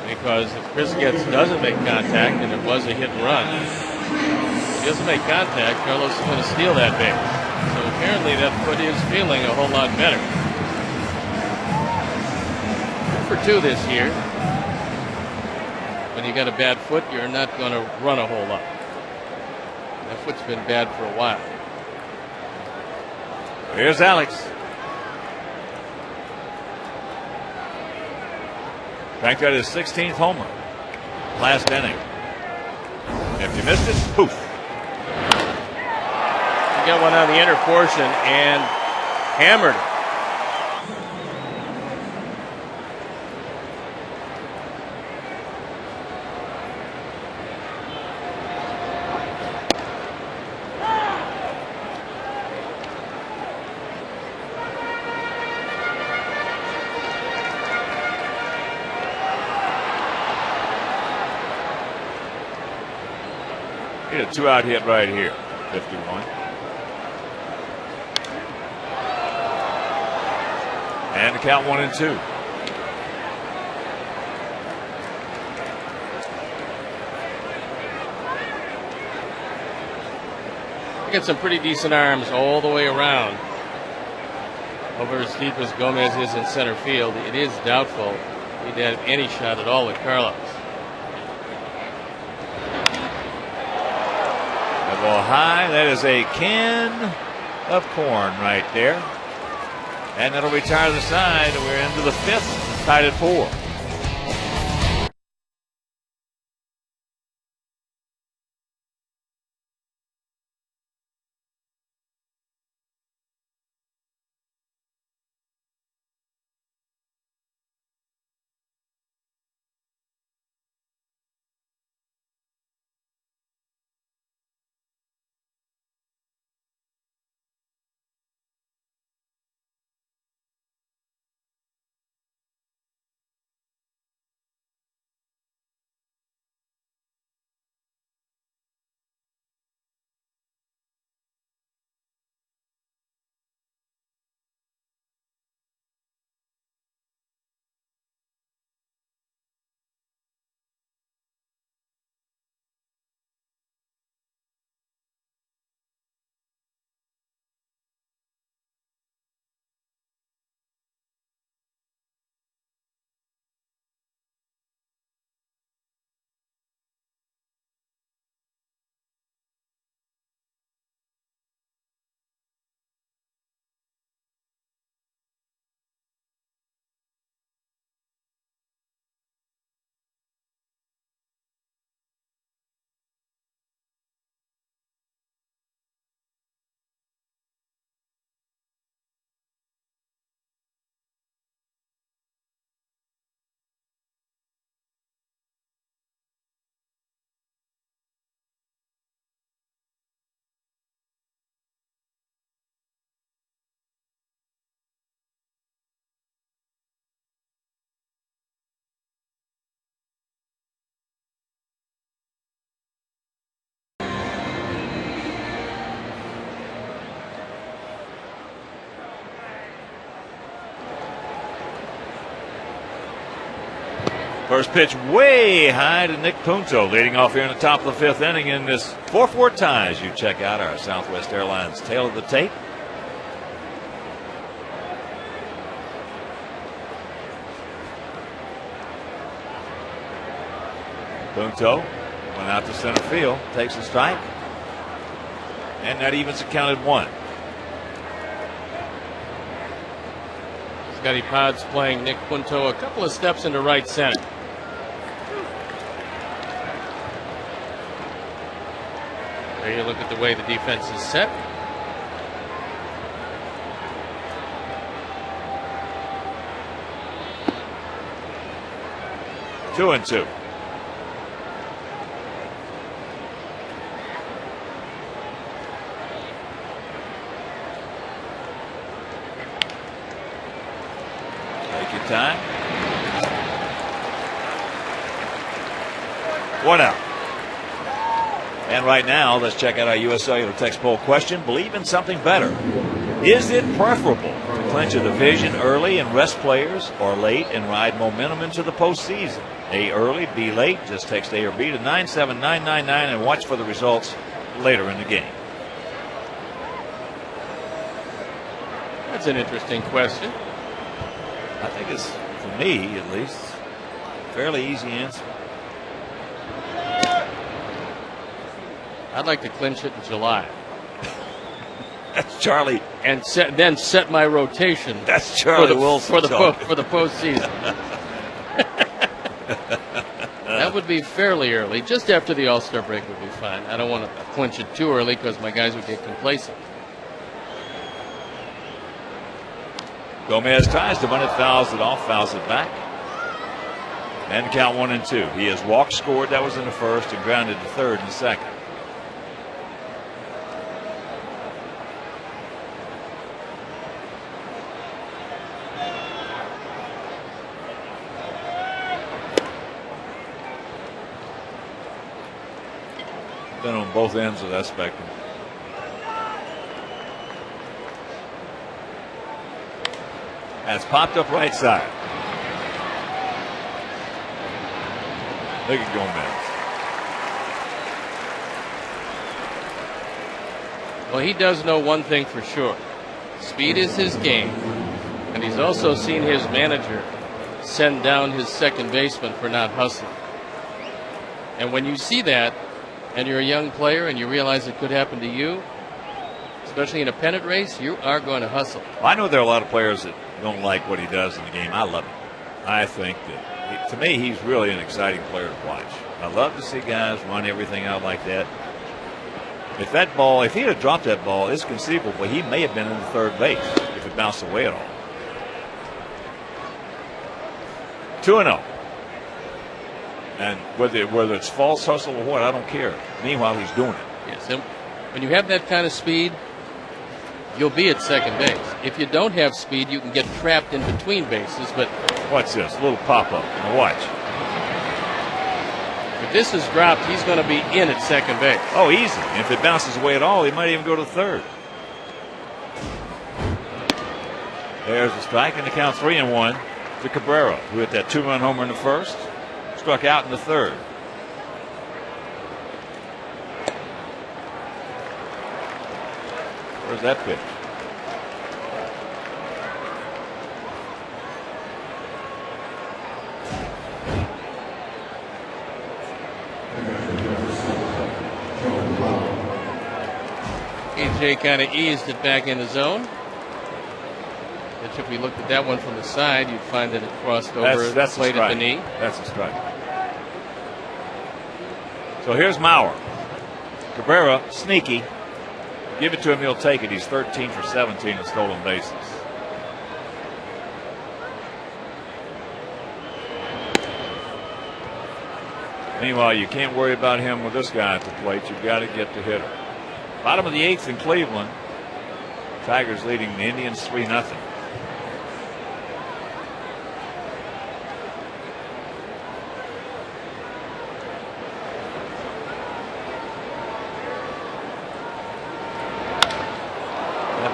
Because if Pisquets doesn't make contact, and it was a hit and run, if he doesn't make contact, Carlos is going to steal that base. So apparently that foot is feeling a whole lot better. 2 for 2 this year. When you got a bad foot, you're not going to run a whole lot. That foot's been bad for a while. Here's Alex. Cranked out his 16th homer last inning. If you missed it, poof. He got one on the inner portion and hammered it. A 2-out hit right here. 51. And the count 1-2. He got some pretty decent arms all the way around. Over as deep as Gomez is in center field, it is doubtful he'd have any shot at all at Carlos. Ball high. That is a can of corn right there. And that'll retire the side. We're into the 5th, tied at 4. First pitch way high to Nick Punto, leading off here in the top of the fifth inning in this 4-4 tie as you check out our Southwest Airlines tail of the tape. Punto went out to center field, takes a strike, and that evens it, counted one. Scotty Pods playing Nick Punto a couple of steps into right center. There you look at the way the defense is set. Two and two. Take your time. One out. And right now, let's check out our U.S. Cellular text poll question. Believe in something better. Is it preferable to clinch a division early and rest players, or late and ride momentum into the postseason? A early, B late. Just text A or B to 97999 and watch for the results later in the game. That's an interesting question. I think it's, for me at least, a fairly easy answer. I'd like to clinch it in July. That's Charlie. And then set my rotation. That's Charlie Wilson for the postseason. That would be fairly early. Just after the All-Star break would be fine. I don't want to clinch it too early because my guys would get complacent. Gomez tries to run it, fouls it off, fouls it back. And count 1-2. He has walked, scored. That was in the first, and grounded to third in the second. Been on both ends of that spectrum. That's popped up right side. Look at Gomez. Well, he does know one thing for sure. Speed is his game. And he's also seen his manager send down his second baseman for not hustling. And when you see that, and you're a young player and you realize it could happen to you, especially in a pennant race, you are going to hustle. Well, I know there are a lot of players that don't like what he does in the game. I love him. I think that, to me, he's really an exciting player to watch. I love to see guys run everything out like that. If he had dropped that ball, it's conceivable he may have been in the third base if it bounced away at all. 2-0. And whether it's false hustle or what, I don't care. Meanwhile, he's doing it. Yes, and when you have that kind of speed, you'll be at second base. If you don't have speed, you can get trapped in between bases. But watch this, a little pop-up. Now watch. If this is dropped, he's going to be in at second base. Oh, easy. And if it bounces away at all, he might even go to third. There's a strike, and the count 3-1 to Cabrera, who hit that 2-run homer in the first. Struck out in the third. Where's that pitch? AJ kind of eased it back in the zone. Which, if we looked at that one from the side, you'd find that it crossed over the plate at the knee. That's a strike. So here's Mauer. Cabrera, sneaky. Give it to him, he'll take it. He's 13 for 17 in stolen bases. Meanwhile, you can't worry about him with this guy at the plate. You've got to get the hitter. Bottom of the eighth in Cleveland. Tigers leading the Indians 3-0.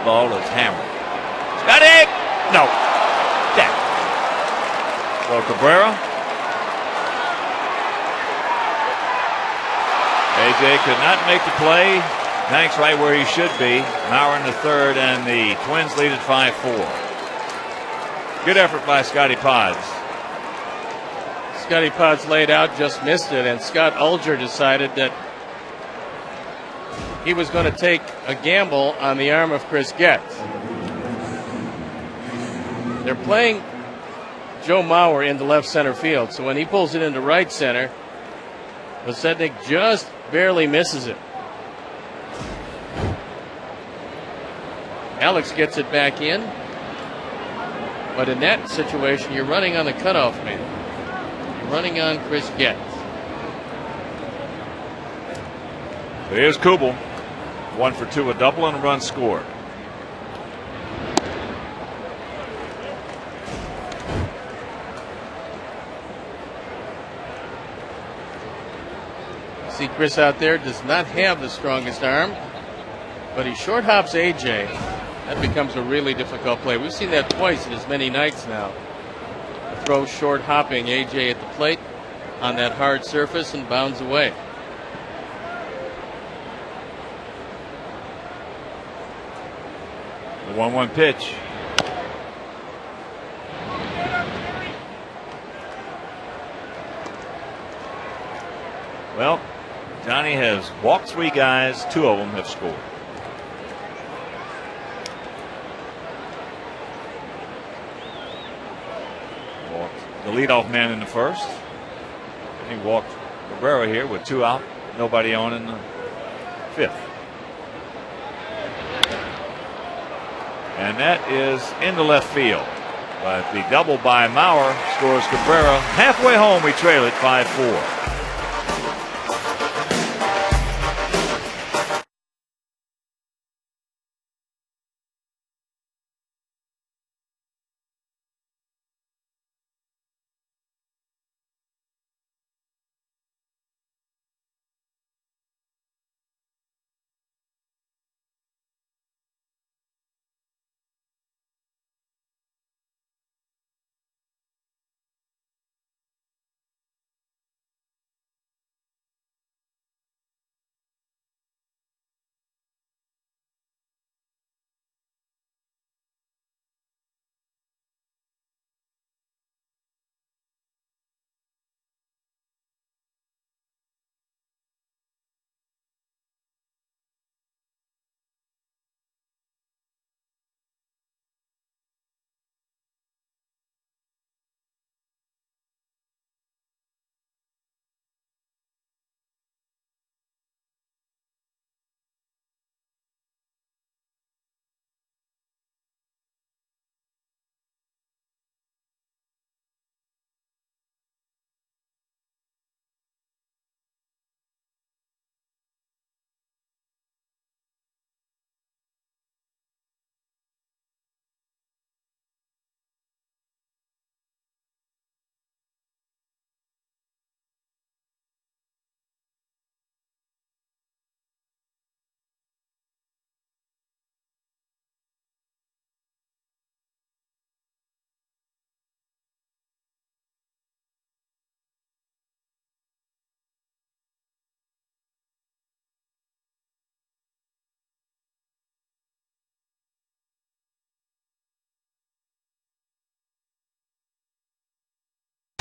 Ball is hammered. Scotty! No. Jack. So Cabrera A.J. could not make the play. Banks right where he should be. Maurer in the third, and the Twins lead at 5-4. Good effort by Scotty Pods. Scotty Pods laid out, just missed it, and Scott Ulger decided that he was going to take a gamble on the arm of Chris Getz. They're playing Joe Mauer into left center field, so when he pulls it into right center, Vasetnik just barely misses it. Alex gets it back in, but in that situation, you're running on the cutoff man. You're running on Chris Getz. So here's Kubel, 1 for 2, a double and a run scored. See Chris out there does not have the strongest arm, but he short hops AJ. That becomes a really difficult play. We've seen that twice in as many nights now. A throw short hopping AJ at the plate on that hard surface and bounds away. The 1-1 pitch. Well, Johnny has walked 3 guys, 2 of them have scored. Walked the leadoff man in the first. He walked Cabrera here with 2 out, nobody on in the 5th. And that is into left field. But the double by Maurer scores Cabrera. Halfway home, we trail it 5-4.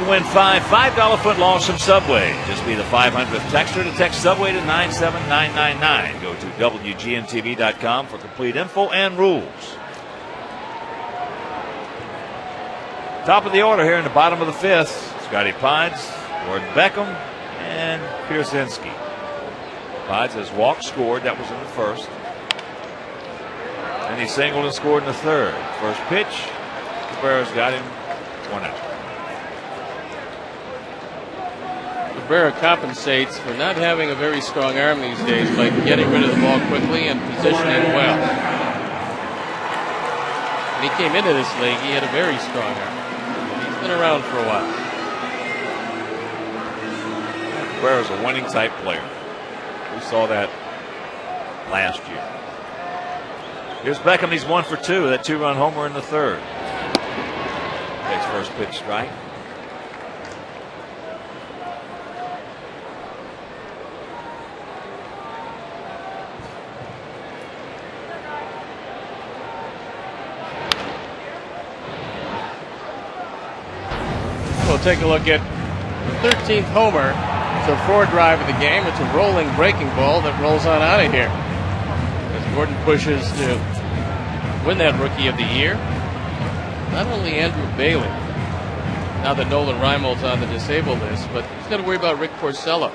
Win $5 foot long from Subway. Just be the 500th texter to text Subway to 97999. Go to WGNTV.com for complete info and rules. Top of the order here in the bottom of the 5th. Scotty Pods, Gordon Beckham, and Pierzynski. Pods has walked, scored. That was in the first. And he singled and scored in the third. First pitch, Cabrera's got him 1 out. Cabrera compensates for not having a very strong arm these days by getting rid of the ball quickly and positioning well. When he came into this league, he had a very strong arm. He's been around for a while. Cabrera's a winning type player. We saw that last year. Here's Beckham. He's 1 for 2. That 2-run homer in the third. Takes first pitch strike. take a look at the 13th homer. It's a 4 drive of the game. It's a rolling breaking ball that rolls on out of here as Gordon pushes to win that Rookie of the Year. Not only Andrew Bailey, now that Nolan Reimold's on the disabled list, but he's got to worry about Rick Porcello.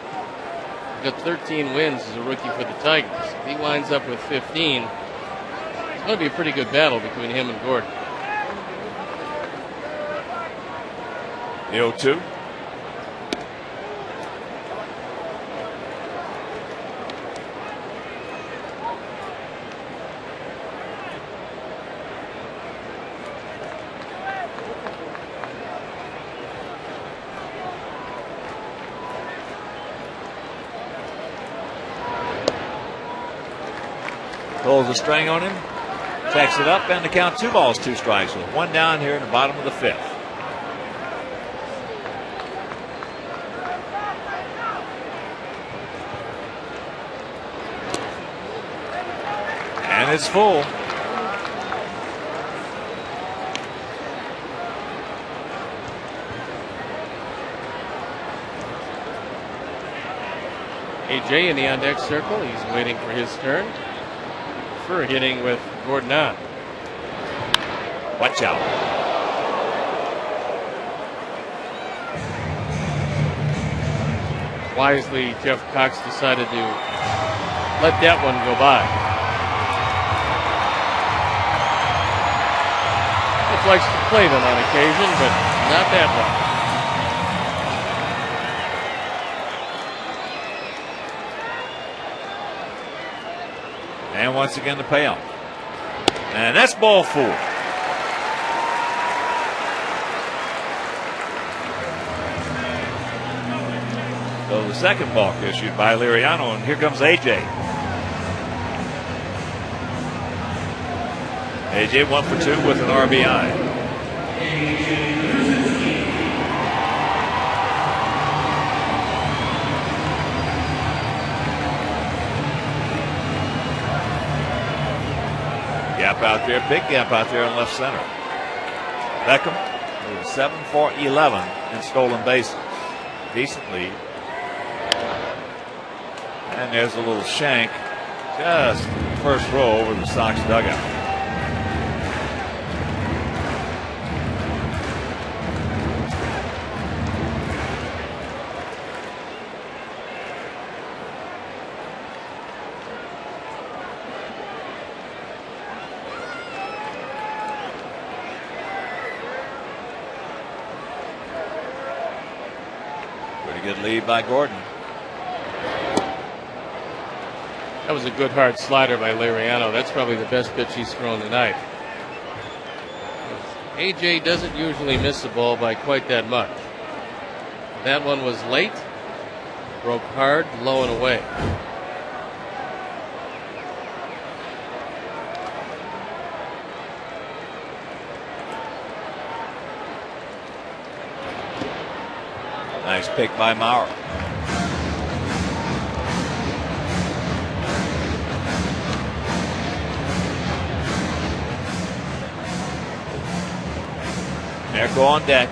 He's got 13 wins as a rookie for the Tigers. If he winds up with 15, it's going to be a pretty good battle between him and Gordon. The 0-2. Pulls the string on him, checks it up, and the count 2 balls, 2 strikes with 1 down here in the bottom of the 5th. And it's full. AJ in the on-deck circle. He's waiting for his turn. For hitting with Gordon on. Watch out. Wisely, Jeff Cox decided to let that one go by. Jeff likes to play them on occasion, but not that one. And once again, the payoff. And that's ball 4. So the second balk issued by Liriano, and here comes AJ. AJ 1 for 2 with an RBI. Gap out there, big gap out there in left center. Beckham with 7 for 11 in stolen bases. Decent lead. And there's a little shank just first row over the Sox dugout. Good lead by Gordon. That was a good hard slider by Liriano. That's probably the best pitch he's thrown tonight. AJ doesn't usually miss the ball by quite that much. That one was late, broke hard, low and away. Nice pick by Maurer. Merkel on deck.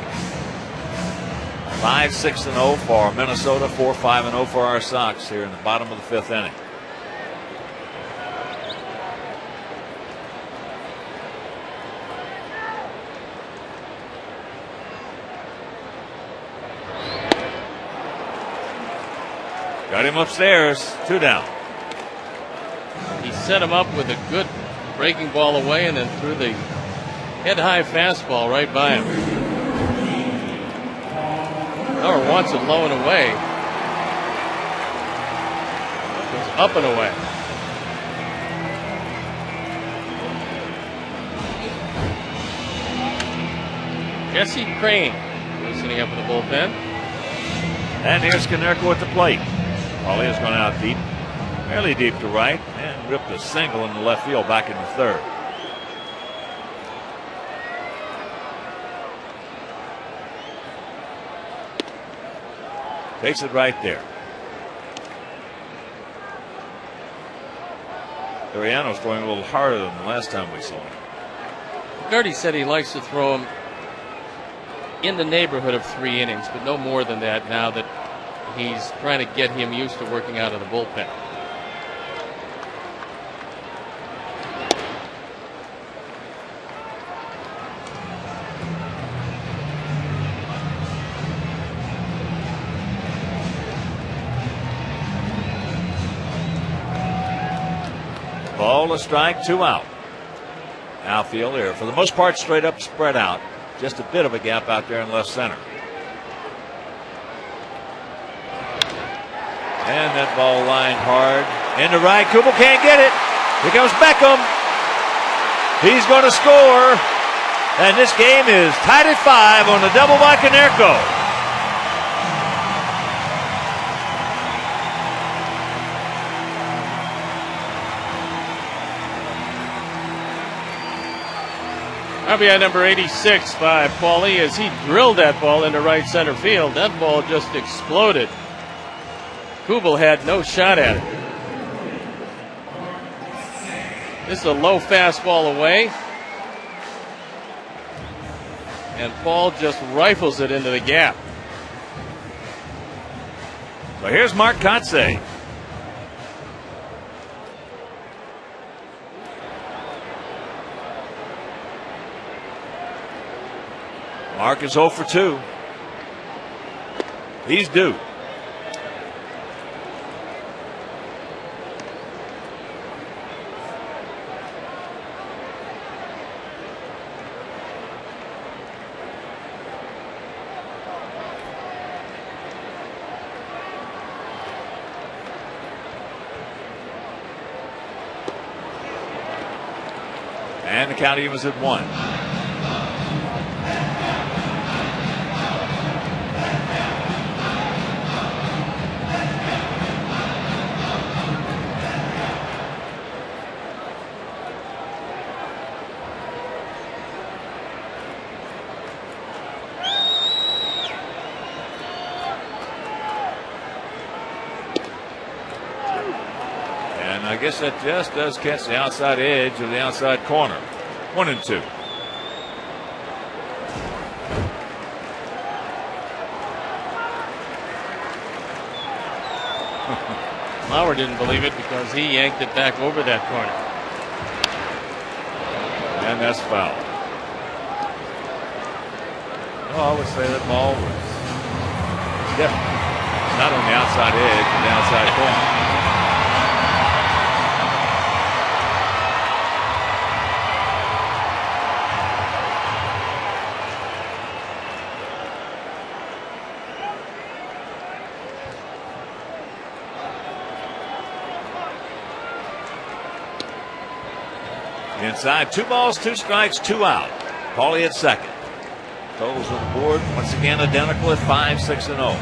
5-6-0 for Minnesota, 4-5-0 for our Sox here in the bottom of the 5th inning. Got him upstairs, 2 down. He set him up with a good breaking ball away and then threw the head-high fastball right by him. Maurer wants it low and away. It goes up and away. Jesse Crain loosening up in the bullpen. And here's Konerko at the plate. Paulie has gone out deep, fairly deep to right, and ripped a single in the left field back in the 3rd. Takes it right there. Liriano's throwing a little harder than the last time we saw him. Gardy said he likes to throw him in the neighborhood of 3 innings, but no more than that now that he's trying to get him used to working out of the bullpen. Ball, a strike, 2 out. Outfield here, for the most part, straight up, spread out. Just a bit of a gap out there in left center. And that ball lined hard. Into right, Kubel can't get it. Here comes Beckham. He's going to score. And this game is tied at 5 on the double by Konerko. RBI number 86 by Paulie as he drilled that ball into right center field. That ball just exploded. Kubel had no shot at it. This is a low fastball away. And Paul just rifles it into the gap. So here's Mark Kotsay. Mark is 0 for 2. He's due. And the count evens at 1. I guess that just does catch the outside edge of the outside corner. 1-2. Lauer didn't believe it because he yanked it back over that corner. And that's foul. Oh, I would say that ball was definitely not on the outside edge, but the outside corner. Inside, 2 balls, 2 strikes, 2 out. Paulie at second. Totals on the board once again identical at 5, 6, and 0.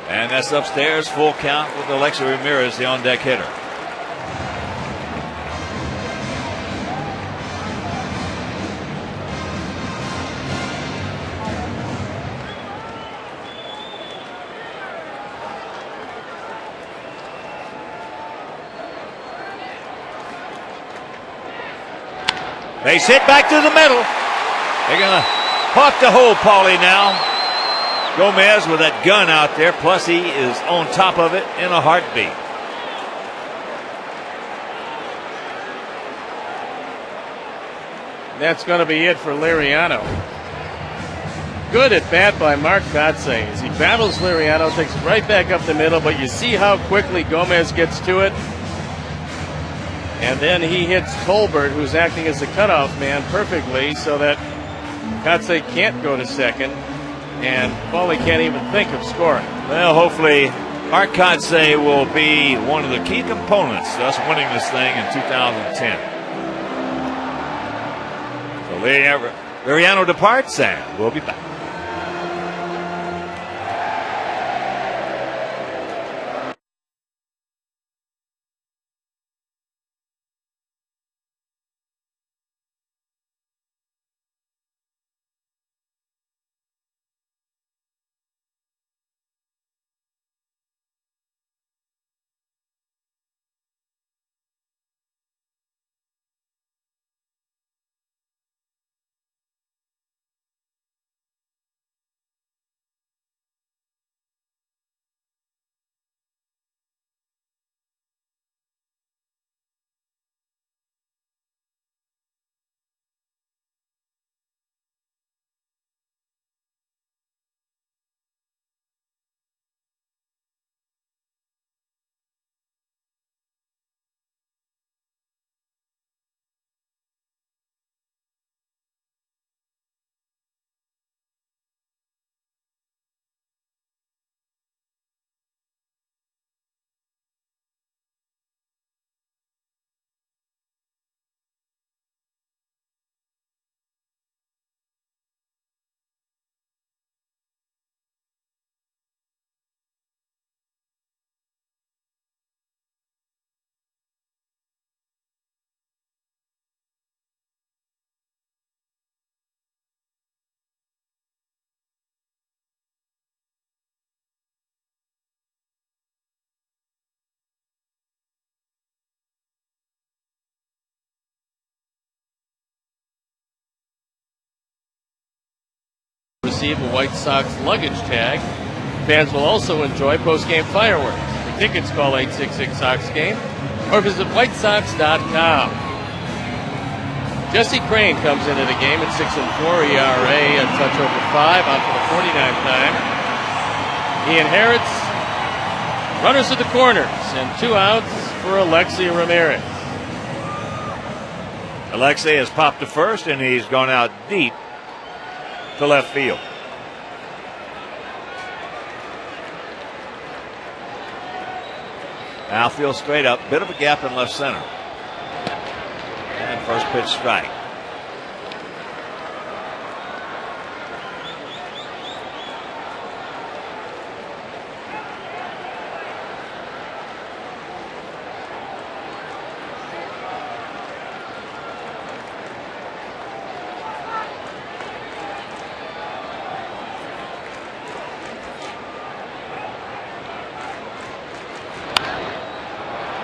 And that's upstairs, full count with Alexei Ramirez, the on-deck hitter. Base hit back to the middle. They're going to hawk the hole, Paulie, now. Gomez with that gun out there, plus he is on top of it in a heartbeat. That's going to be it for Liriano. Good at bat by Mark Kotsay as he battles Liriano, takes it right back up the middle, but you see how quickly Gomez gets to it. And then he hits Tolbert, who's acting as the cutoff man, perfectly so that Kotsay can't go to second. And Paulie can't even think of scoring. Well, hopefully Mark Kotsay will be one of the key components to us winning this thing in 2010. So Liriano departs, and we'll be back. receive a White Sox luggage tag. Fans will also enjoy post-game fireworks. For tickets, call 866-SOX-GAME or visit whitesox.com. Jesse Crain comes into the game at 6.4 ERA, a touch over 5 on for the 49th time. He inherits runners at the corners and 2 outs for Alexei Ramirez. Alexei has popped to first, and he's gone out deep to left field. Outfield straight up, bit of a gap in left center. And first pitch strike.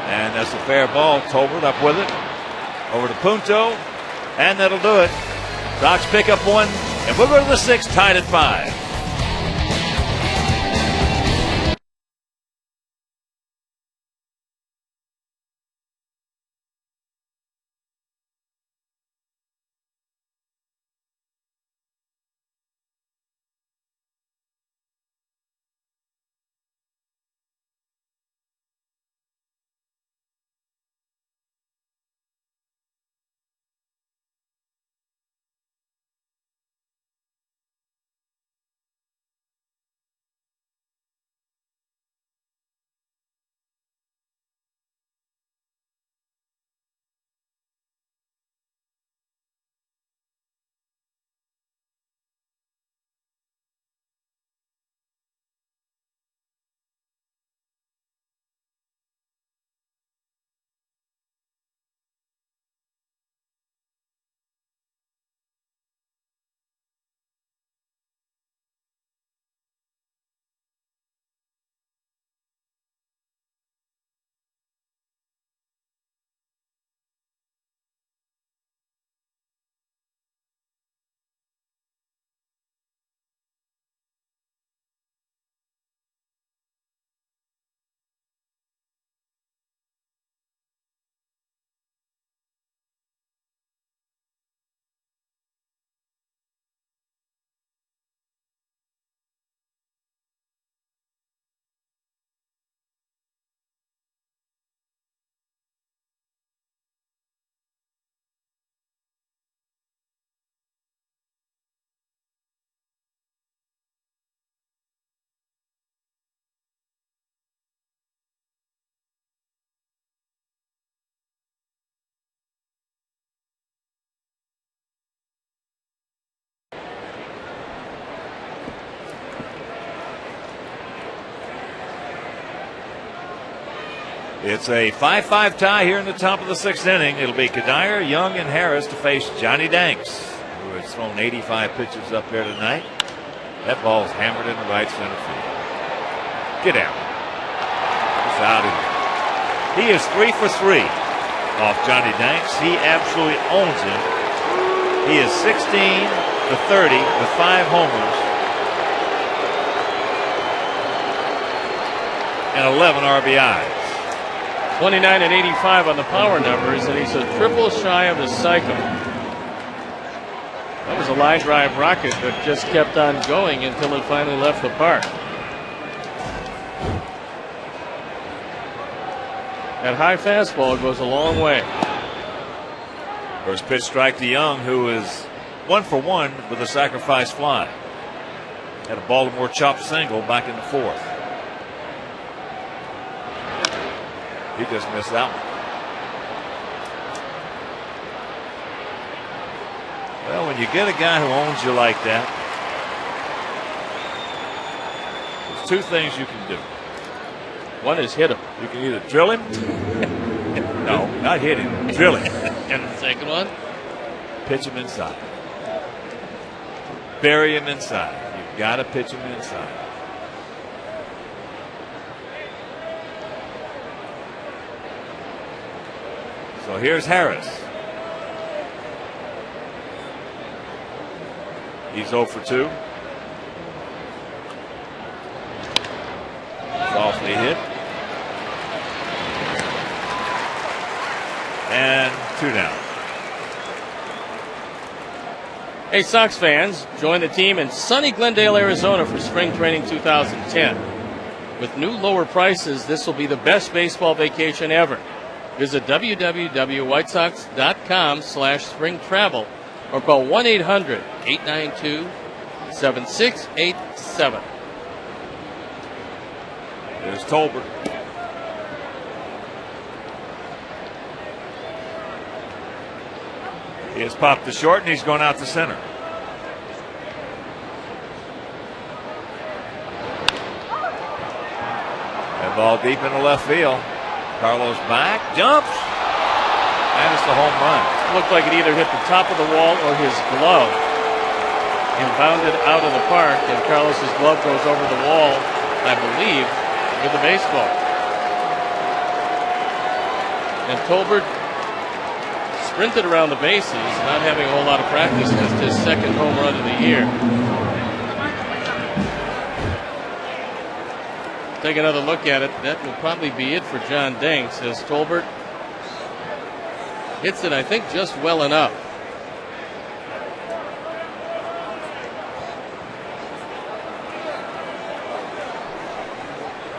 And that's a fair ball. Tolbert up with it. Over to Punto. And that'll do it. Sox pick up 1. And we'll go to the 6th, tied at 5. It's a 5-5 tie here in the top of the 6th inning. It'll be Kadire, Young, and Harris to face Johnny Danks, who has thrown 85 pitches up there tonight. That ball's hammered into right center field. Get out. He's out of here. He is 3 for 3 off Johnny Danks. He absolutely owns him. He is 16 to 30 with 5 homers and 11 RBIs. 29 and 85 on the power numbers, and he's a triple shy of his cycle. That was a line drive rocket that just kept on going until it finally left the park. That high fastball goes a long way. First pitch strike to Young, who is 1 for 1 with a sacrifice fly. Had a Baltimore chopped single back in the 4th. He just missed that one. Well, when you get a guy who owns you like that, there's 2 things you can do. One is hit him. You can either drill him. No, not hit him. Drill him. And the second one? Pitch him inside. Bury him inside. You've got to pitch him inside. So here's Harris. He's 0 for 2. 2 down. Hey, Sox fans, join the team in sunny Glendale, Arizona for spring training 2010. With new lower prices, this will be the best baseball vacation ever. Visit www.whitesox.com/spring travel or call 1-800-892-7687. There's Tolbert. He has popped to short, and he's going out to center. That ball deep into left field. Carlos back, jumps, and it's the home run. Looked like it either hit the top of the wall or his glove and bounded out of the park, and Carlos's glove goes over the wall, I believe, with the baseball. And Tolbert sprinted around the bases, not having a whole lot of practice, just his second home run of the year. Take another look at it. That will probably be it for John Danks, as Tolbert hits it, I think, just well enough.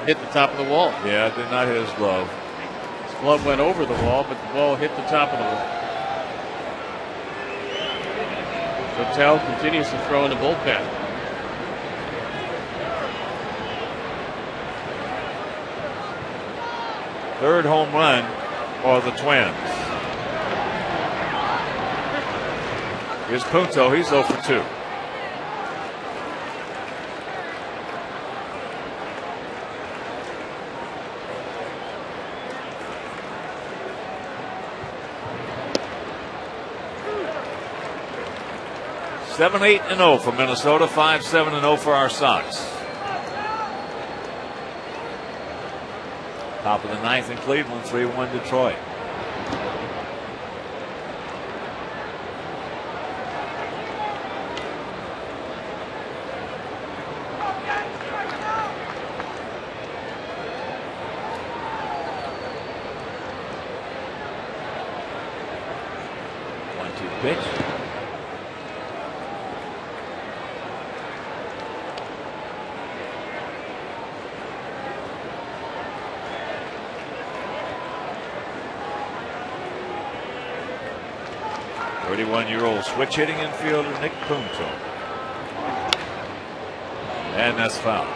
Hit the top of the wall. Yeah, it did not hit his glove. His glove went over the wall, but the ball hit the top of the wall. Littell continues to throw in the bullpen. Third home run for the Twins. Here's Punto. He's 0 for 2. Seven, 8, and 0 for Minnesota. 5, 7, and 0 for our Sox. Top of the ninth in Cleveland. 3-1 Detroit. One-two pitch. Thirty-one-year-old switch hitting infielder Nick Punto. And that's foul.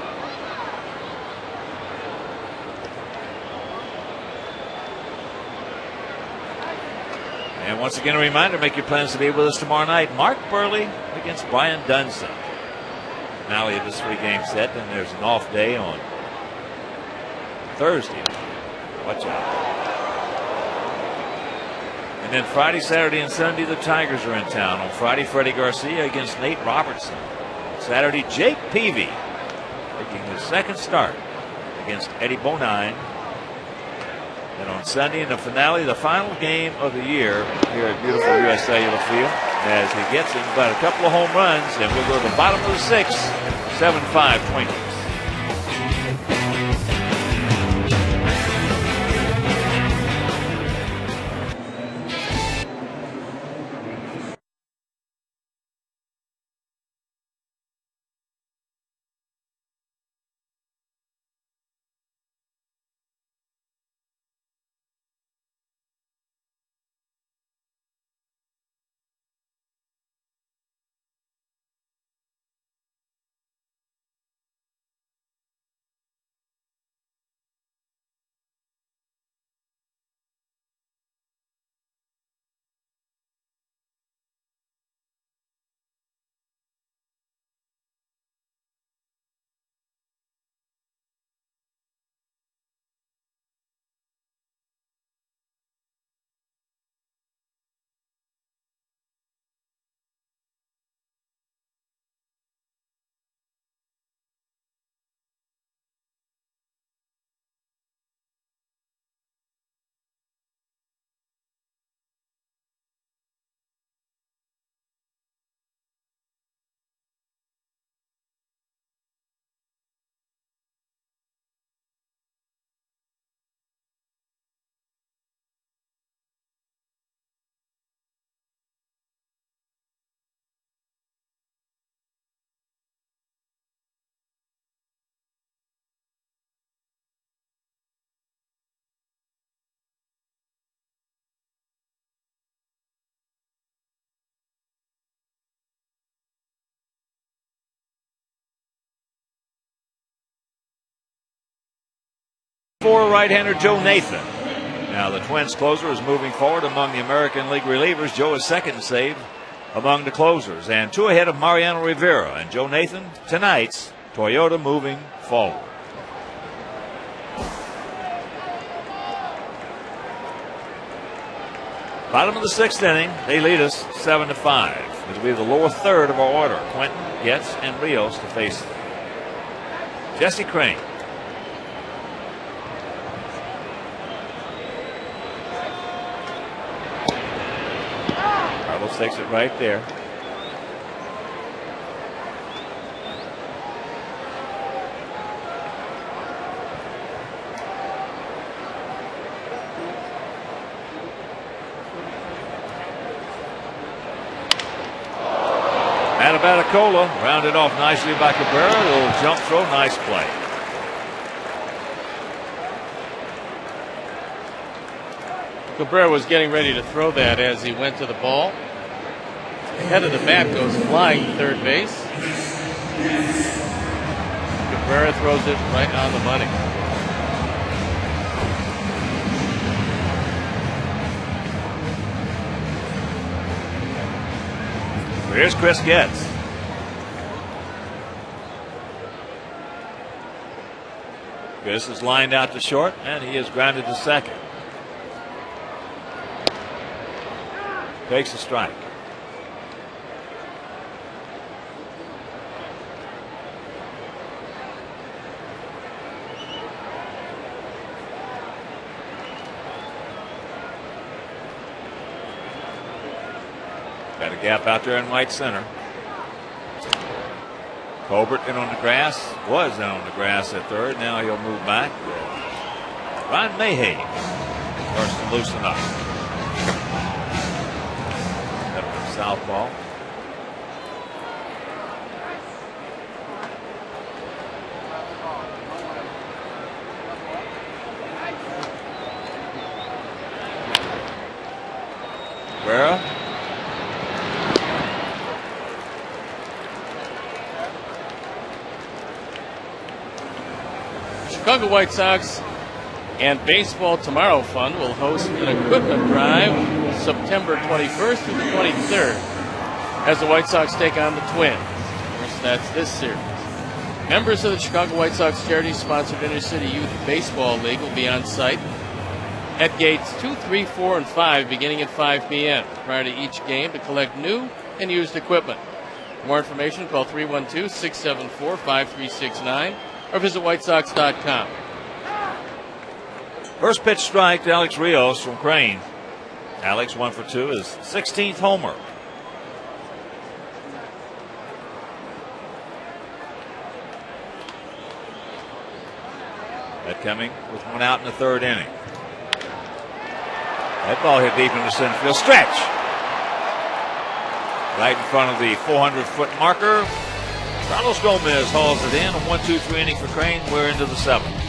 And once again, a reminder, make your plans to be with us tomorrow night. Mark Burley against Brian Dunston. Finale of this 3-game set, and there's an off day on Thursday. Watch out. And then Friday, Saturday, and Sunday, the Tigers are in town. On Friday, Freddie Garcia against Nate Robertson. Saturday, Jake Peavy making his second start against Eddie Bonine. And on Sunday, in the finale, the final game of the year here at beautiful U.S. Cellular Field, as he gets in about a couple of home runs, and we'll go to the bottom of the sixth, 7-5 Twinkies. 6'4" right-hander Joe Nathan. Now the Twins closer is moving forward among the American League relievers. Joe is second in save among the closers, and 2 ahead of Mariano Rivera and Joe Nathan. Tonight's Toyota moving forward. Bottom of the 6th inning, they lead us 7-5. It'll be the lower third of our order. Quentin, Getz, and Rios to face Jesse Crain. Carlos takes it right there. Atabatacola rounded off nicely by Cabrera. A little jump throw, nice play. Cabrera was getting ready to throw that as he went to the ball. The head of the bat goes flying to third base. Cabrera throws it right on the money. Here's Chris Getz. Chris is lined out to short, and he is grounded to second. Takes a strike. Got a gap out there in right center. Colbert in on the grass. Was in on the grass at third. Now he'll move back. Ryan Mayhew starts to loosen up. Southpaw. Guerra. Chicago White Sox and Baseball Tomorrow Fund will host an equipment drive September 21st through the 23rd as the White Sox take on the Twins. Of course, that's this series. Members of the Chicago White Sox charity-sponsored Intercity Youth Baseball League will be on site at gates 2, 3, 4, and 5 beginning at 5 p.m. prior to each game to collect new and used equipment. For more information, call 312-674-5369 or visit whitesox.com. First pitch strike to Alex Rios from Crane. Alex 1 for 2, his 16th homer. That coming with one out in the 3rd inning. That ball hit deep into center field. Stretch. Right in front of the 400-foot marker. Carlos Gomez hauls it in. A 1-2-3 inning for Crane. We're into the 7th.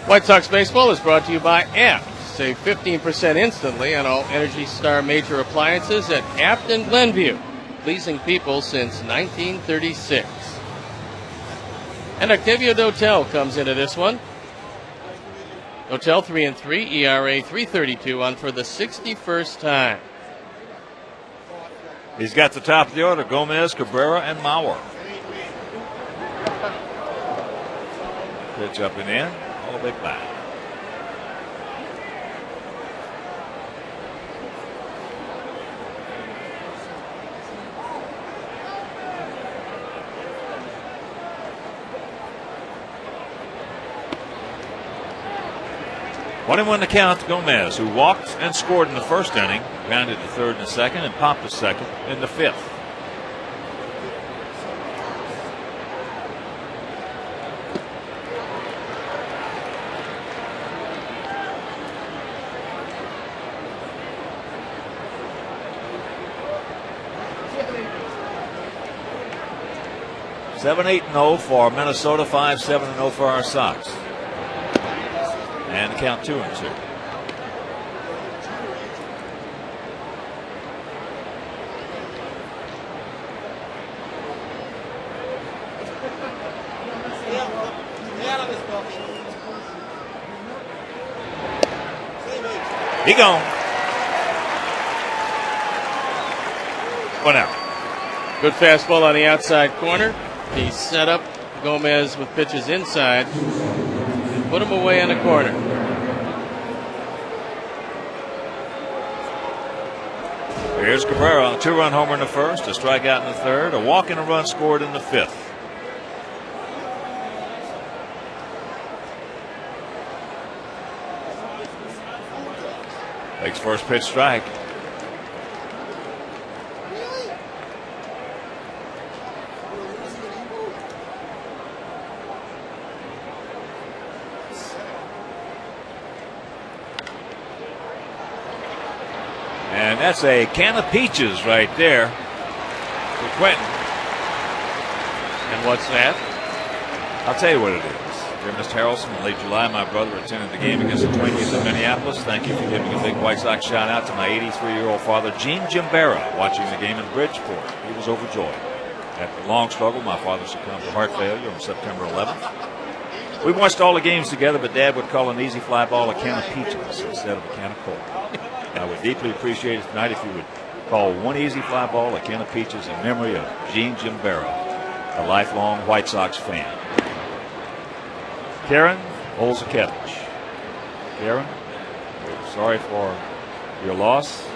White Sox baseball is brought to you by Apt. Save 15% instantly on all Energy Star major appliances at Apt and Glenview. Pleasing people since 1936. And Octavio Dotel comes into this one. Dotel 3-3, ERA 3.32 on for the 61st time. He's got the top of the order: Gomez, Cabrera, and Mauer. Pitch up and in, all the big back. One and one to count to Gomez, who walked and scored in the first inning, grounded to third in the second, and popped to second in the fifth. Seven, 8-0 for Minnesota, 5-7-0 for our Sox. And count 2-2. He gone. One out. Good fastball on the outside corner. He set up Gomez with pitches inside. Put him away in the corner. Here's Cabrera, a two-run homer in the first, a strikeout in the third, a walk and a run scored in the fifth. Takes first pitch strike. And that's a can of peaches right there for Quentin. And what's that? I'll tell you what it is. Dear Mr. Harrelson, in late July, my brother attended the game against the Twinkies in Minneapolis. Thank you for giving a big White Sox shout out to my 83-year-old father, Gene Gimbera, watching the game in Bridgeport. He was overjoyed. After a long struggle, my father succumbed to heart failure on September 11th. We watched all the games together, but Dad would call an easy fly ball a can of peaches instead of a can of Coke. I would deeply appreciate it tonight if you would call one easy fly ball a can of peaches in memory of Gene Gimbera, a lifelong White Sox fan. Karen Olzakevich. Karen, we're sorry for your loss.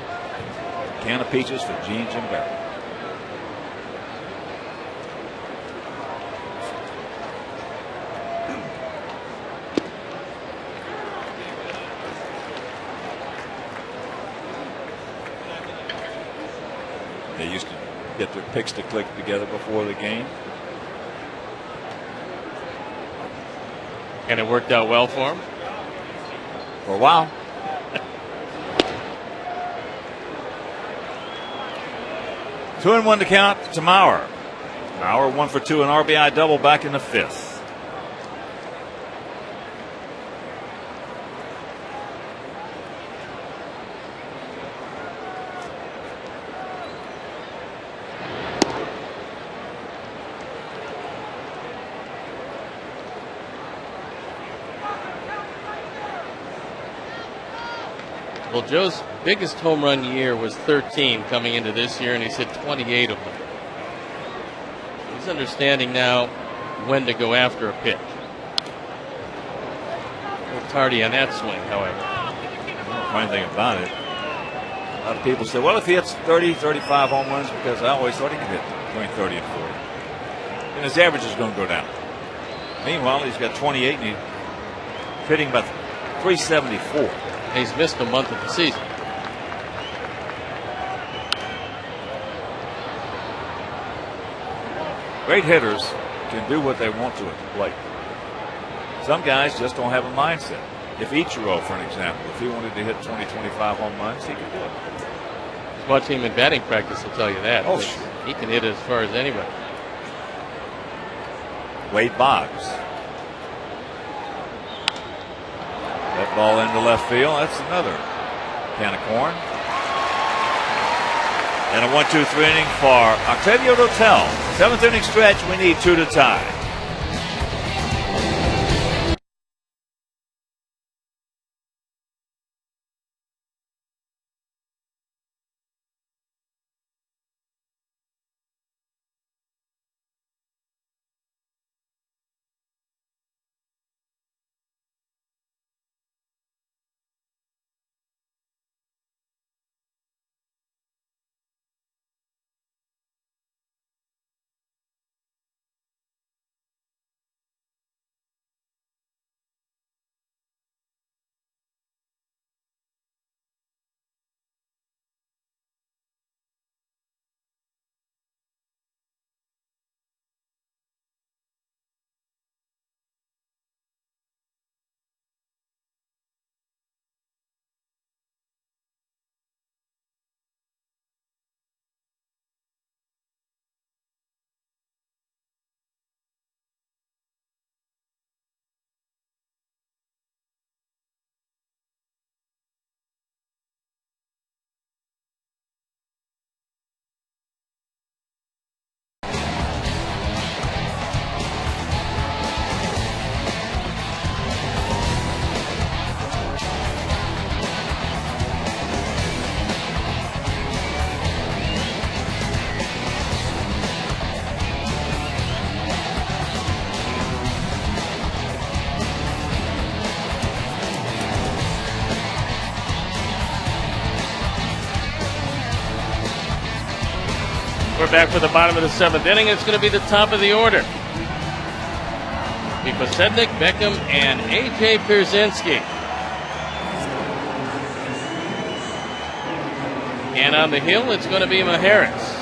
A can of peaches for Gene Gimbera. They used to get their picks to click together before the game. And it worked out well for him? For a while. 2-1 to count to Mauer. Mauer 1 for 2, an RBI double back in the fifth. Well, Joe's biggest home run year was 13 coming into this year, and he's hit 28 of them. He's understanding now when to go after a pitch. A little tardy on that swing, however. Funny thing about it, a lot of people say, well, if he hits 30, 35 home runs, because I always thought he could hit between 30 and 40. And his average is going to go down. Meanwhile, he's got 28, and he's hitting about 374. He's missed a month of the season. Great hitters can do what they want to at the plate. Some guys just don't have a mindset. If Ichiro, for an example, if he wanted to hit 20, 25 home runs, he could do it. Watch him in batting practice will tell you that. Oh, sure. He can hit as far as anybody. Wade Boggs. Ball into left field. That's another can of corn. And a 1-2-3 inning for Octavio Dotel. 7th inning stretch. We need 2 to tie. We're back for the bottom of the 7th inning. It's going to be the top of the order. Posednik, Beckham, and A.J. Pierzynski. And on the hill, it's going to be Majerus.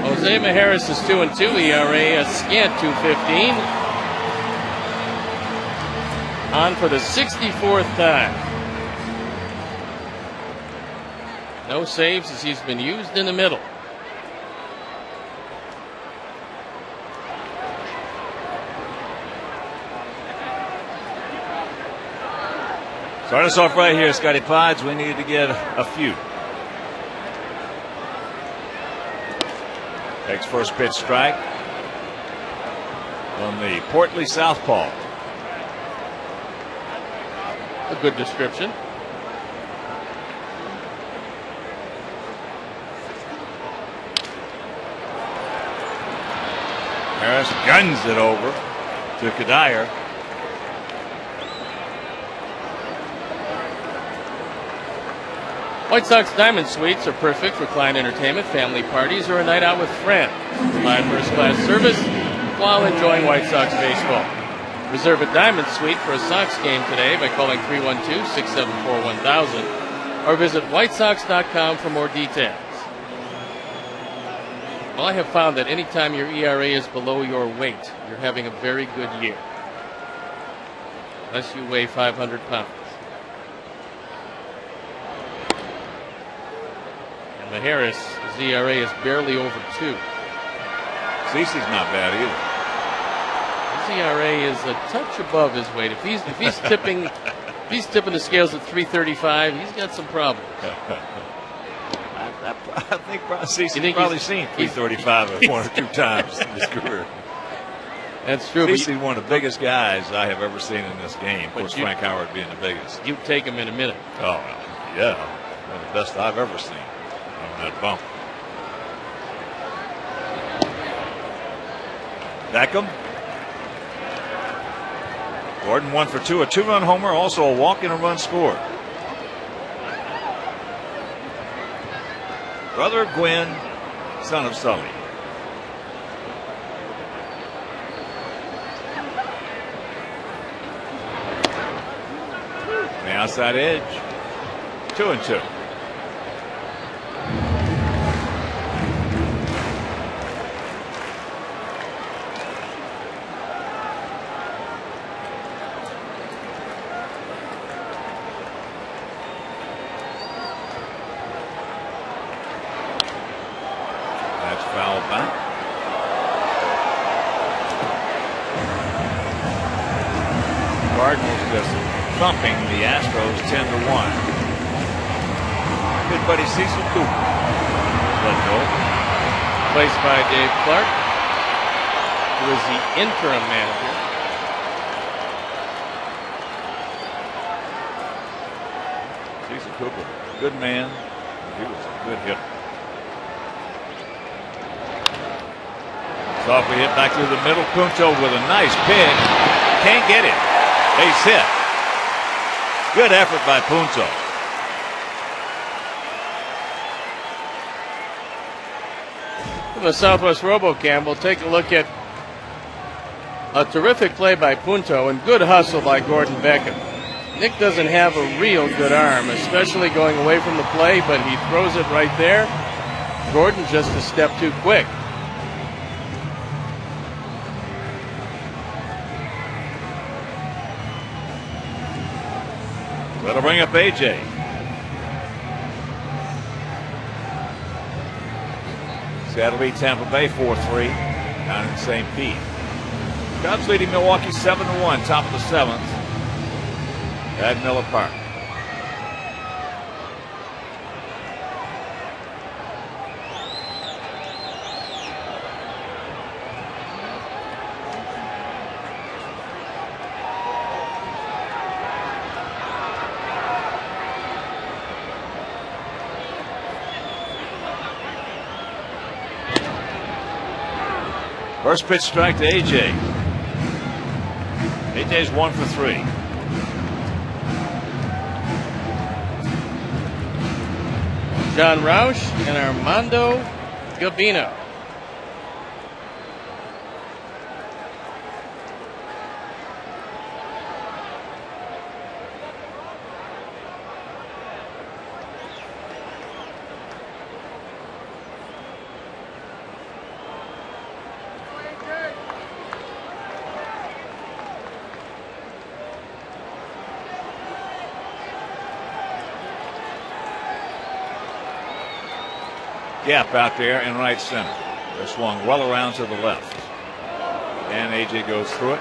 Jose Majerus is 2-2, ERA a scant 2.15. On for the 64th time. No saves as he's been used in the middle. Start us off right here, Scotty Pods. We need to get a few. Takes first pitch strike on the portly southpaw. A good description. Harris guns it over to Kadire. White Sox Diamond Suites are perfect for client entertainment, family parties, or a night out with friends. Provide first-class service while enjoying White Sox baseball. Reserve a Diamond Suite for a Sox game today by calling 312-674-1000 or visit whitesox.com for more details. Well, I have found that anytime your ERA is below your weight, you're having a very good year. Unless you weigh 500 pounds. And Majerus, his ERA is barely over 2. Cece's not bad either. His ERA is a touch above his weight. If he's tipping the scales at 335, he's got some problems. I think Cece's probably seen 335 one or two times in his career. That's true. Cece's one of the biggest guys I have ever seen in this game. Of course, Frank Howard being the biggest. You'd take him in a minute. Oh, yeah. One of the best I've ever seen on that bump. Beckham. Gordon 1 for 2, a 2-run homer, also a walk and a run scored. Brother of Gwynn, son of Sully. On the outside edge, 2-2. Cardinals just thumping the Astros 10-1. Good buddy Cecil Cooper let go. Placed by Dave Clark, who is the interim manager. Cecil Cooper, good man. He was a good hitter. Softly hit back through the middle. Punto with a nice pick. Can't get it. Base hit. Good effort by Punto. From the Southwest RoboCam, we'll take a look at a terrific play by Punto and good hustle by Gordon Beckham. Nick doesn't have a real good arm, especially going away from the play, but he throws it right there. Gordon just a step too quick. That'll bring up AJ. That'll be Tampa Bay 4-3 down in St. Pete. Cubs leading Milwaukee 7-1, top of the seventh at Miller Park. First pitch strike to AJ. AJ's 1 for 3. John Roush and Armando Gabino. Gap out there in right center. They swung well around to the left. And AJ goes through it.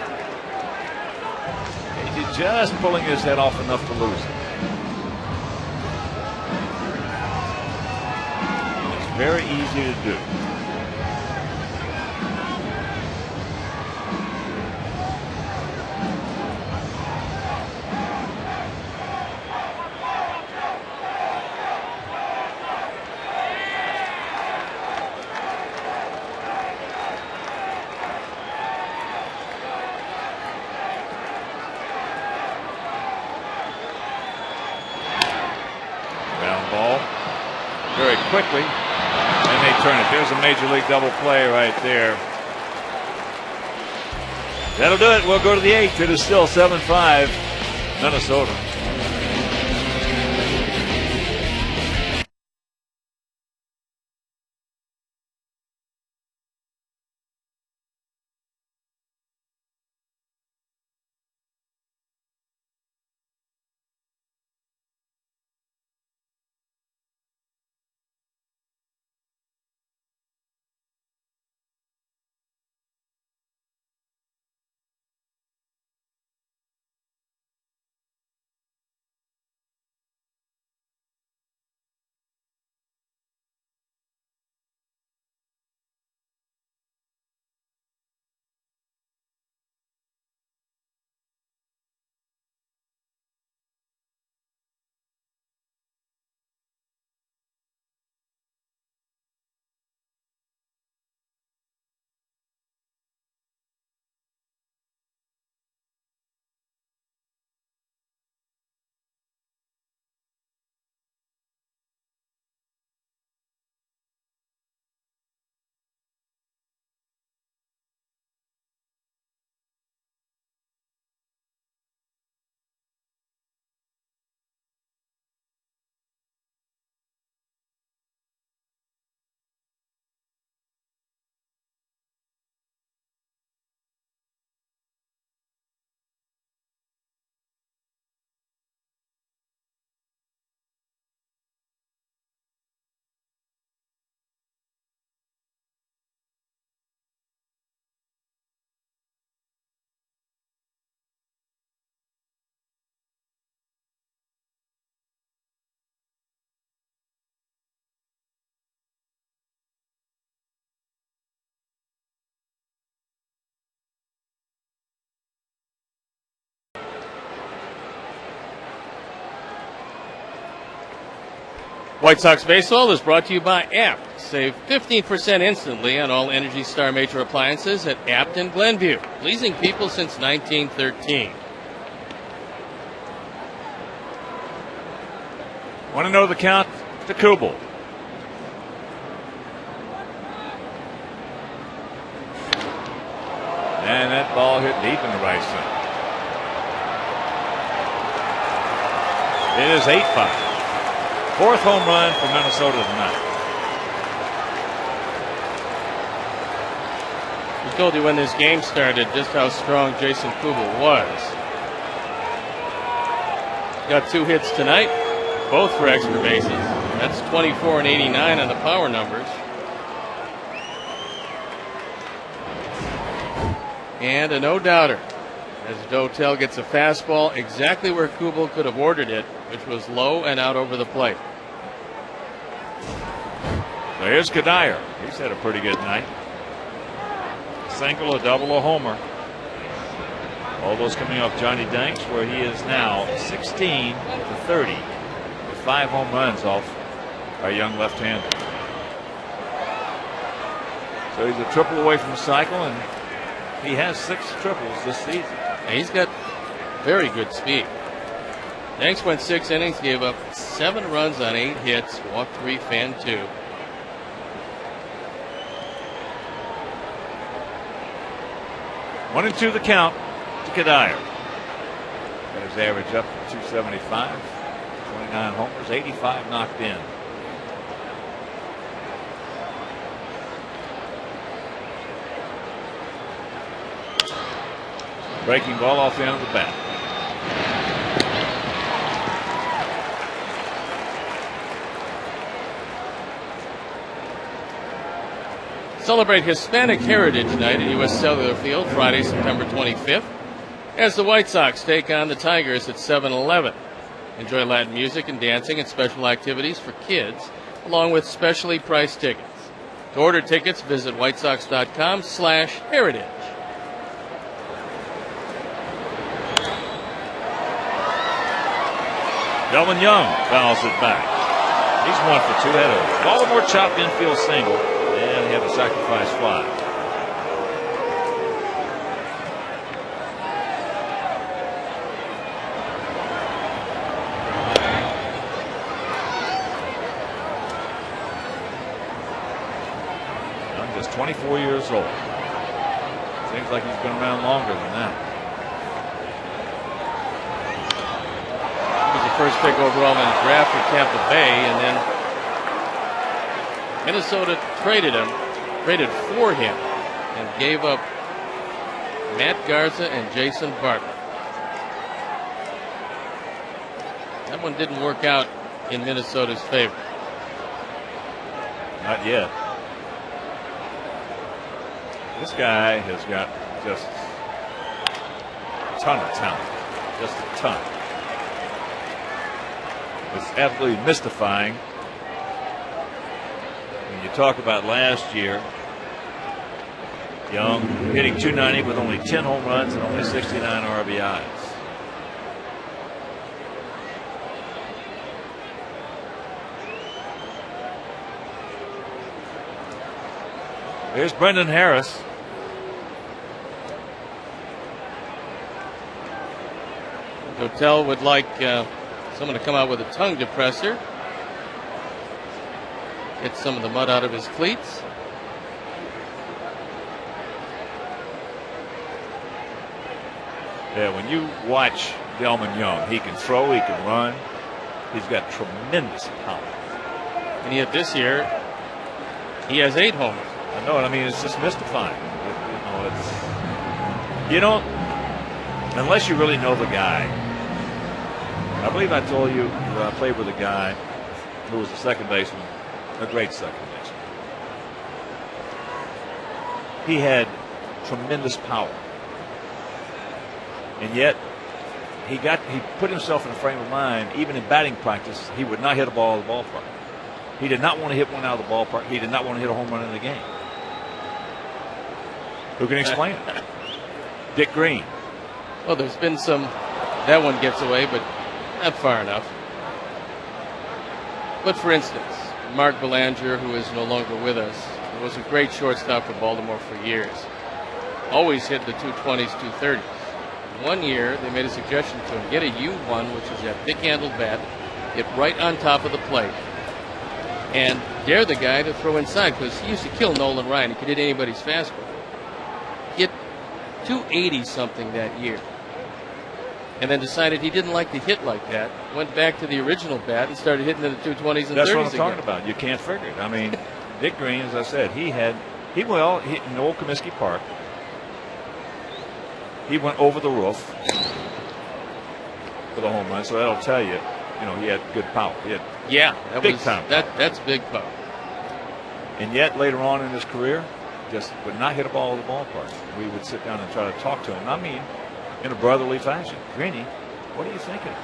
AJ just pulling his head off enough to lose it. And it's very easy to do. Quickly, and they turn it. There's a major league double play right there. That'll do it. We'll go to the 8th. It is still 7-5 Minnesota. White Sox Baseball is brought to you by Apt. Save 15% instantly on all Energy Star major appliances at Apt in Glenview. Pleasing people since 1913. Want to know the count to Kubel. And that ball hit deep in the right center. It is 8-5. Fourth home run for Minnesota tonight. We told you when this game started just how strong Jason Kubel was. Got 2 hits tonight, both for extra bases. That's 24 and 89 on the power numbers. And a no-doubter as Dotel gets a fastball exactly where Kubel could have ordered it, which was low and out over the plate. So here's Kadire. He's had a pretty good night. Single, a double, a homer. All those coming off Johnny Danks, where he is now 16 to 30 with 5 home runs off our young left-hander. So he's a triple away from the cycle, and he has 6 triples this season. And he's got very good speed. Danks went 6 innings, gave up 7 runs on 8 hits, walked 3, fanned 2. One and 2 the count to Kadire. Got his average up to 275, 29 homers, 85 knocked in. Breaking ball off the end of the bat. Celebrate Hispanic Heritage Night at U.S. Cellular Field Friday, September 25th, as the White Sox take on the Tigers at 7-Eleven. Enjoy Latin music and dancing and special activities for kids, along with specially priced tickets. To order tickets, visit whitesox.com/heritage. Delvin Young fouls it back. He's 1 for 2, had a Baltimore chop infield single, and he had a sacrifice fly. Young just 24 years old. Seems like he's been around longer than that. First pick overall in the draft for Tampa Bay, and then Minnesota traded for him, and gave up Matt Garza and Jason Bartlett. That one didn't work out in Minnesota's favor. Not yet. This guy has got just a ton of talent, just a ton. It's absolutely mystifying when you talk about last year. Young hitting .290 with only 10 home runs and only 69 RBIs. Here's Brendan Harris. Dotel would like someone to come out with a tongue depressor, get some of the mud out of his cleats. Yeah, when you watch Delvin Young, he can throw, he can run. He's got tremendous power. And yet this year, he has 8 homers. I know it. I mean, it's just mystifying. You don't, unless you really know the guy. I believe I told you that I played with a guy who was a second baseman, a great second baseman. He had tremendous power. And yet, he put himself in a frame of mind, even in batting practice, he would not hit a ball out of the ballpark. He did not want to hit one out of the ballpark. He did not want to hit a home run in the game. Who can explain it? Dick Green. Well, there's been some, that one gets away, but not far enough. But for instance, Mark Belanger, who is no longer with us, was a great shortstop for Baltimore for years. Always hit the 220s, 230s. One year, they made a suggestion to him, get a U1, which is that thick-handled bat, get right on top of the plate, and dare the guy to throw inside, because he used to kill Nolan Ryan. He could hit anybody's fastball. Hit 280-something that year. And then decided he didn't like to hit like that, went back to the original bat and started hitting in the 220s and 30s That's what I'm again. talking about. You can't figure it. I mean, Dick Green, as I said, he hit in Old Comiskey Park. He went over the roof for the home run, so that'll tell you, he had good power. He had big time power. That's big power. And yet, later on in his career, just would not hit a ball at the ballpark. We would sit down and try to talk to him. I mean, in a brotherly fashion. Greeny, what are you thinking?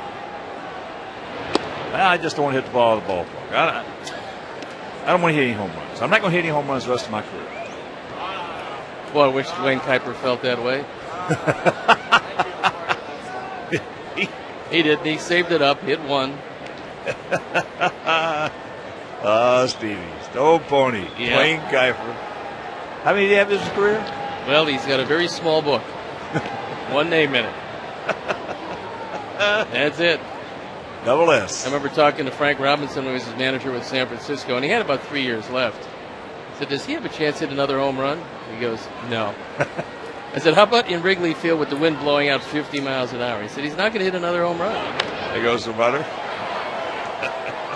I just don't want to hit the ball at the ballpark. I don't want to hit any home runs. I'm not going to hit any home runs the rest of my career. Boy, I wish Dwayne Kuiper felt that way. He did. He saved it up, hit one. Stevie, Stone Pony, Yeah. Dwayne Kuiper. How many did he have in his career? Well, he's got a very small book. One name in it. That's it. Double S. I remember talking to Frank Robinson when he was his manager with San Francisco, and he had about 3 years left. I said, does he have a chance to hit another home run? He goes, no. I said, how about in Wrigley Field with the wind blowing out 50 miles an hour? He said, he's not going to hit another home run. There goes the runner.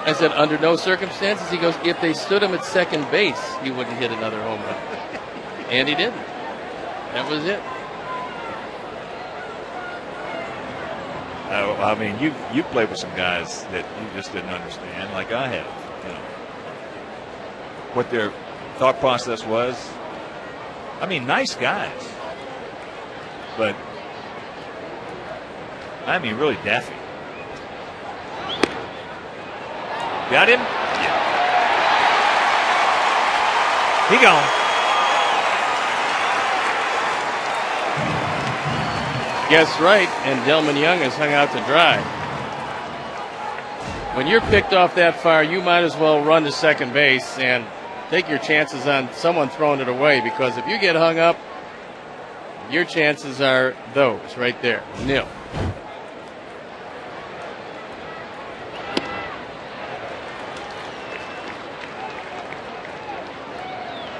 I said, under no circumstances. He goes, if they stood him at second base, he wouldn't hit another home run. And he didn't. That was it. I mean, you played with some guys that you just didn't understand, like I have. What their thought process was. I mean, nice guys, but I mean, really daffy. Got him? Yeah. He gone. Guess right, and Delman Young has hung out to dry. When you're picked off that far, you might as well run to second base and take your chances on someone throwing it away, because if you get hung up, your chances are those right there, nil.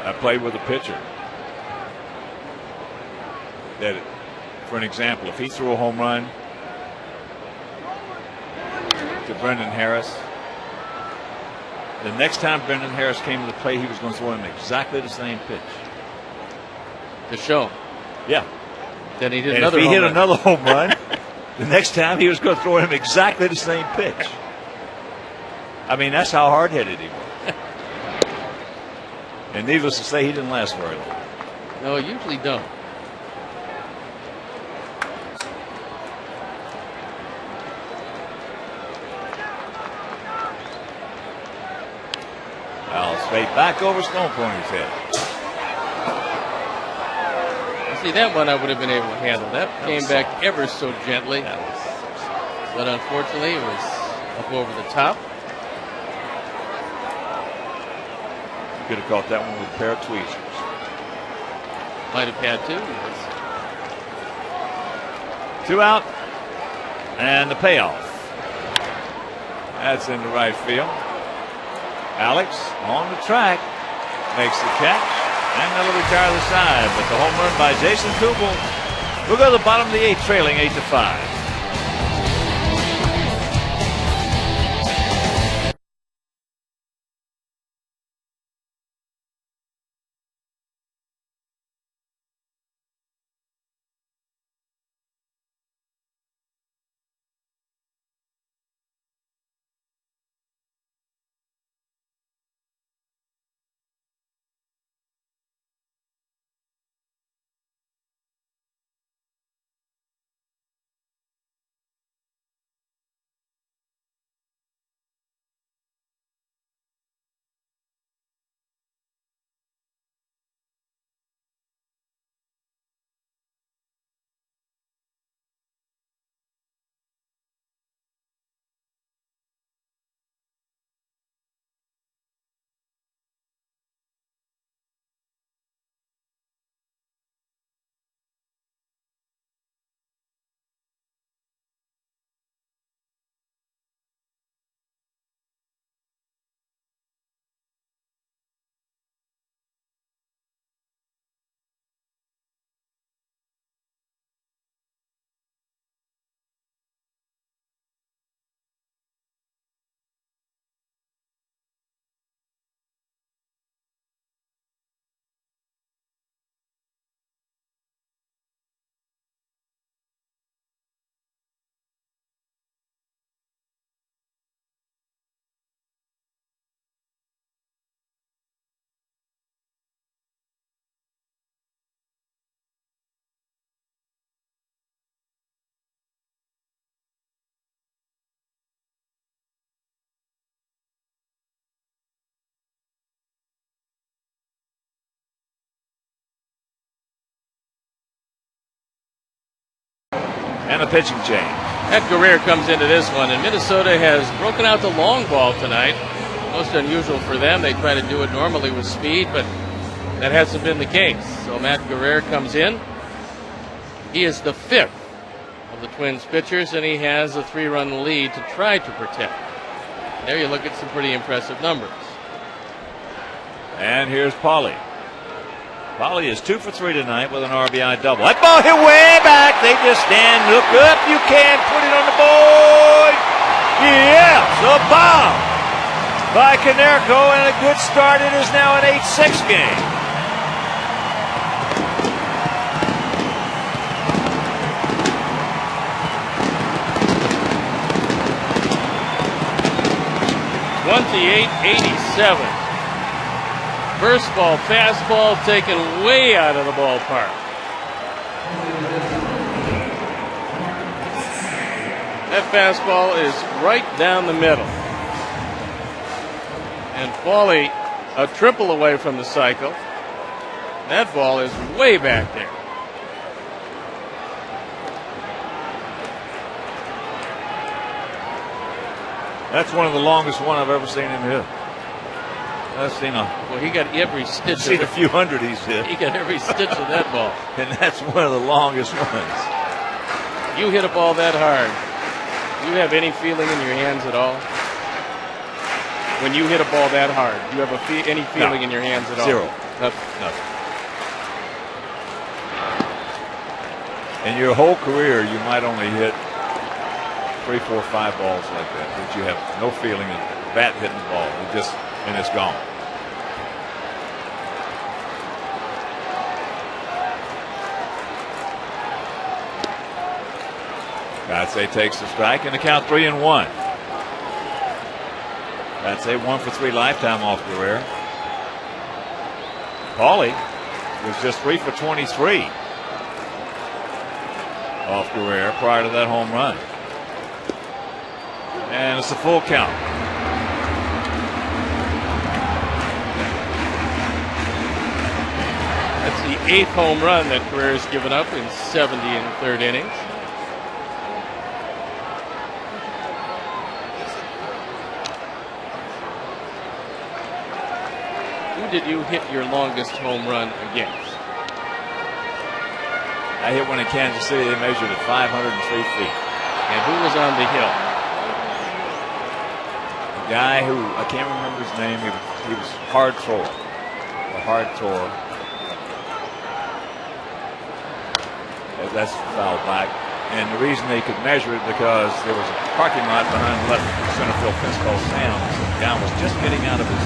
I played with a pitcher that, for an example, if he threw a home run to Brendan Harris, the next time Brendan Harris came to the plate, he was going to throw him exactly the same pitch. To show him. Yeah. Then he did And another if he home hit run. another home run, the next time he was going to throw him exactly the same pitch. I mean, that's how hard-headed he was. And needless to say, he didn't last very long. No, usually don't. Foul straight back over Stone Pony's head. See, that one I would have been able to handle. That came back ever so gently. But unfortunately, it was up over the top. You could have caught that one with a pair of tweezers. Might have had to. Yes. 2 out. And the payoff. That's into right field. Alex on the track. Makes the catch. And that'll retire the side. But the home run by Jason Kubel will go to the bottom of the 8th, trailing 8-5. And a pitching change. Matt Guerrero comes into this one, and Minnesota has broken out the long ball tonight. Most unusual for them. They try to do it normally with speed, but that hasn't been the case. So Matt Guerrero comes in. He is the 5th of the Twins pitchers, and he has a 3-run lead to try to protect. There you look at some pretty impressive numbers. And here's Pauly. Pauly is 2 for 3 tonight with an RBI double. That ball hit way back. They just stand, look up. You can put it on the board. Yes, a bomb by Konerko, and a good start. It is now an 8-6 game. '87. First ball, fastball taken way out of the ballpark. That fastball is right down the middle. And Pauly a triple away from the cycle. That ball is way back there. That's one of the longest one I've ever seen him hit. I've seen well, he got every stitch. I've seen a few hundred he's hit. He got every stitch of that ball. And that's one of the longest ones. You hit a ball that hard. Do you have any feeling in your hands at all? When you hit a ball that hard, do you have any feeling in your hands at all? Zero. Nothing. In your whole career, you might only hit 3, 4, 5 balls like that. But you have no feeling of the bat hitting the ball. And it's gone. Gadsay takes the strike and the count 3-1. Gadsay 1 for 3 lifetime off Guerrero. Pauly was just 3 for 23 off Guerrero prior to that home run. And it's a full count. That's the 8th home run that Guerrero's given up in 70 1/3 innings. Who did you hit your longest home run against? I hit one in Kansas City. They measured at 503 feet. And who was on the hill? A guy who, I can't remember his name. He was hard thrower. A hard thrower. That's fouled back. And the reason they could measure it because there was a parking lot behind the left center field fence called Sam's. The guy was just getting out of his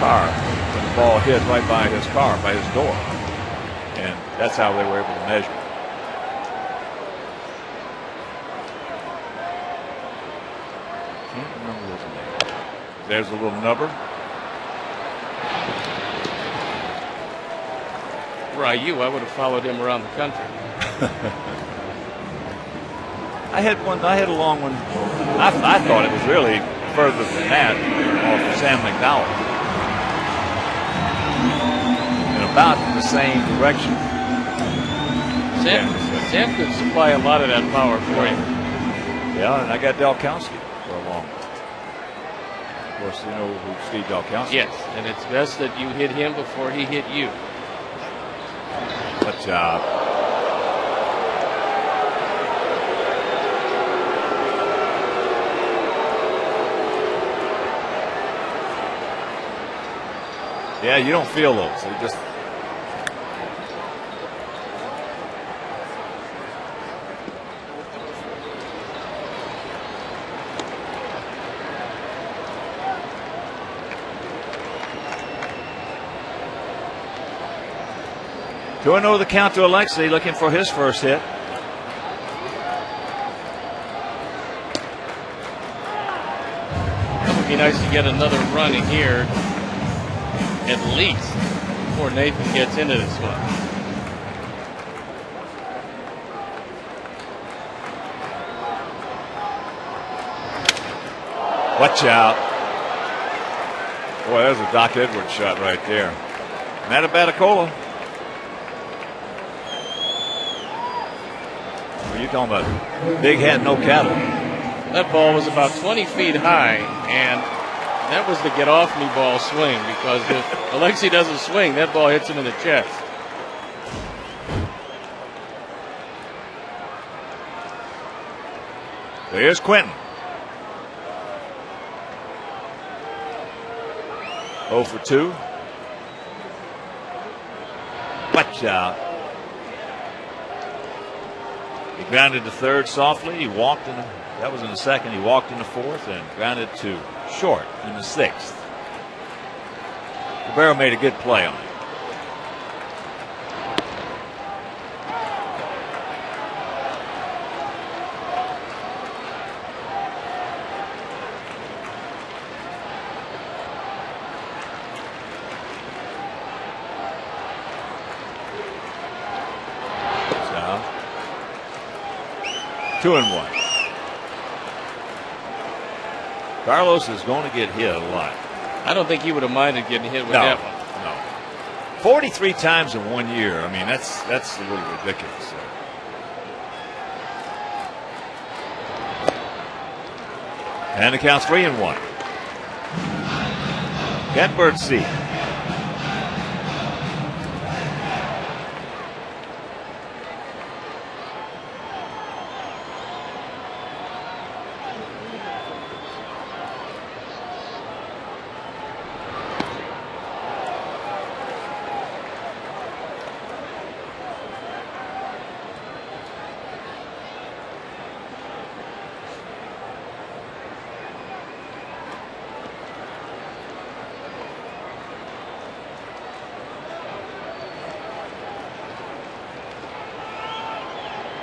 car when the ball hit right by his car, by his door. And that's how they were able to measure it. Can't remember his name. There's a little number. Ryu, I would have followed him around the country. I had a long one. I thought it was really further than that off of Sam McDowell. In about the same direction. Sam could supply a lot of that power for you. Yeah, and I got Dalkowski for a long one. Of course, you know who Steve Dalkowski is. Yes, and it's best that you hit him before he hit you. Good job. Yeah, you don't feel those. They just. Going over the count to Alexei, looking for his first hit. It would be nice to get another run in here, at least, before Nathan gets into this one. Watch out. Boy, there's a Doc Edwards shot right there. Matt Abaticola. Well, you're talking about big hat, no cattle. That ball was about 20 feet high, and that was the get-off-me ball swing, because if Alexi doesn't swing, that ball hits him in the chest. There's Quentin. 0 for 2. Watch out. He grounded to third softly. He walked in. That was in the second. He walked in the fourth and grounded to short in the sixth. Cabrera made a good play on it. So, 2-1. Carlos is going to get hit a lot. I don't think he would have minded getting hit with that one. No. 43 times in 1 year. I mean, that's a little ridiculous. And it counts 3-1. Catbird seat.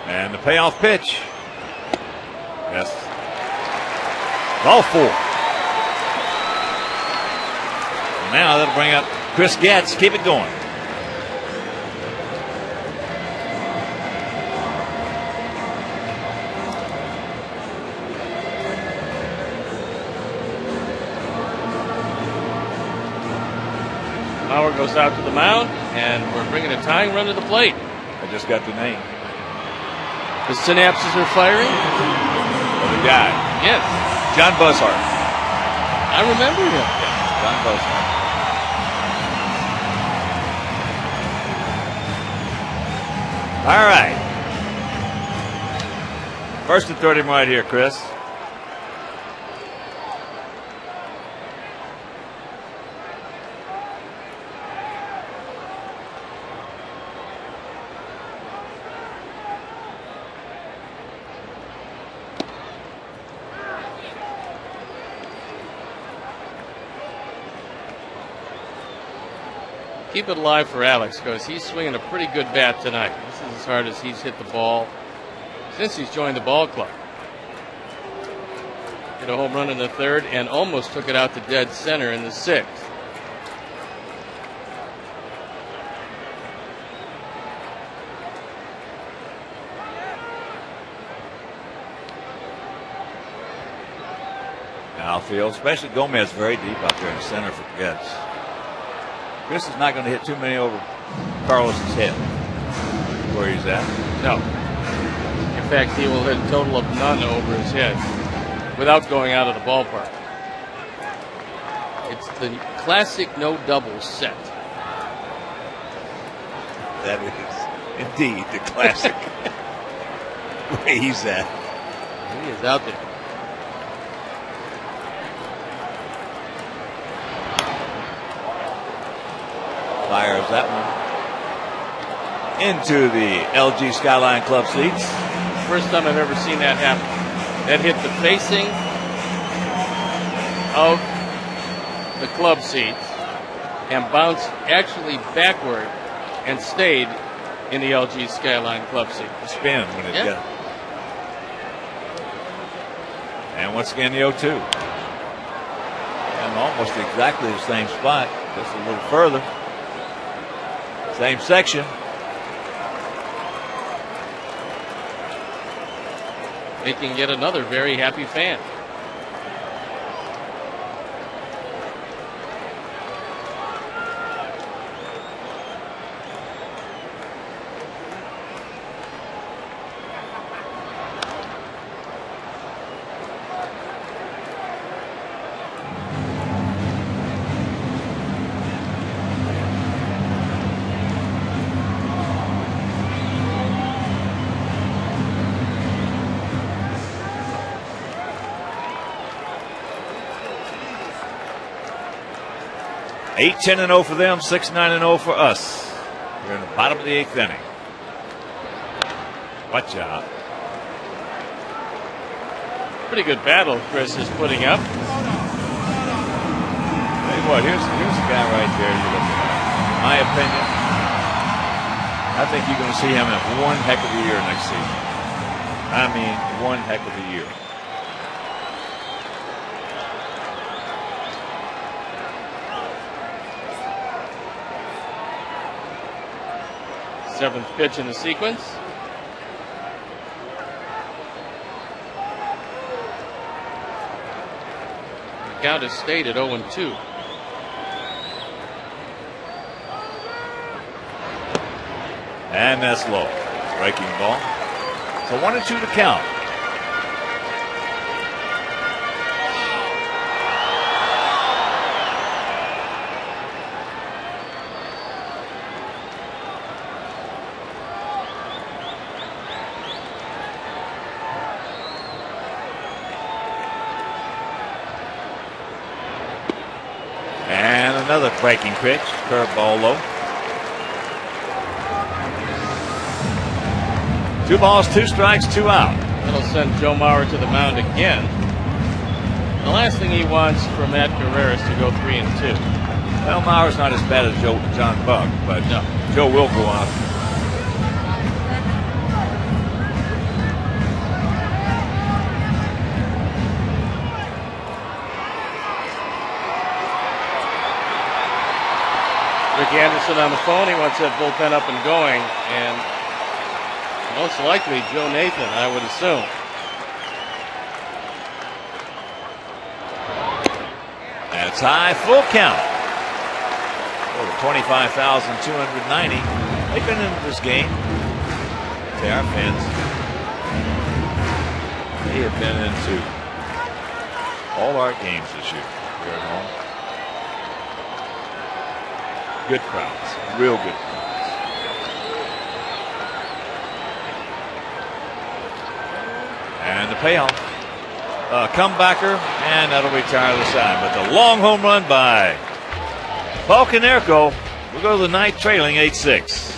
And the payoff pitch. Yes. Ball 4. Now that'll bring up Chris Getz. Keep it going. Mauer goes out to the mound, and we're bringing a tying run to the plate. I just got the name. The synapses are firing. The guy. Yes. John Buzzard. I remember him. Yeah, John Buzzard. All right. First and 30 right here, Chris. Keep it alive for Alex, because he's swinging a pretty good bat tonight. This is as hard as he's hit the ball since he's joined the ball club. Hit a home run in the third and almost took it out to dead center in the sixth. Outfield, especially Gomez, very deep out there in center for Getz. Chris is not going to hit too many over Carlos's head where he's at. No. In fact, he will hit a total of none over his head without going out of the ballpark. It's the classic no doubles set. That is indeed the classic where he's at. He is out there. Fires that one into the LG Skyline Club seats. First time I've ever seen that happen. That hit the facing of the club seats and bounced actually backward and stayed in the LG Skyline Club seat. Spin when it got. And once again the 0-2. And almost exactly the same spot, just a little further. Same section. Making yet another very happy fan. 8-10-0 for them, 6-9-0 for us. We're in the bottom of the 8th inning. Watch out. Pretty good battle Chris is putting up. Tell you what, here's the guy right there you're looking at. In my opinion, I think you're going to see him have one heck of a year next season. I mean, one heck of a year. Seventh pitch in the sequence. The count is stayed at 0-2. And that's low. Breaking ball. So 1-2 to count. And another breaking pitch. Curveball low. 2 balls, 2 strikes, 2 out. That'll send Joe Mauer to the mound again. The last thing he wants for Matt Guerrero is to go 3-2. Well, Mauer's not as bad as John Buck, but no. Joe will go out. Rick Anderson on the phone. He wants that bullpen up and going, and most likely Joe Nathan, I would assume. That's high, full count. Over 25,290. They've been into this game. They are fans. They have been into all our games this year here at home. Good crowds, real good crowds. And the payoff. Comebacker, and that'll retire the side. But the long home run by Paul Konerko will go to the ninth, trailing 8-6.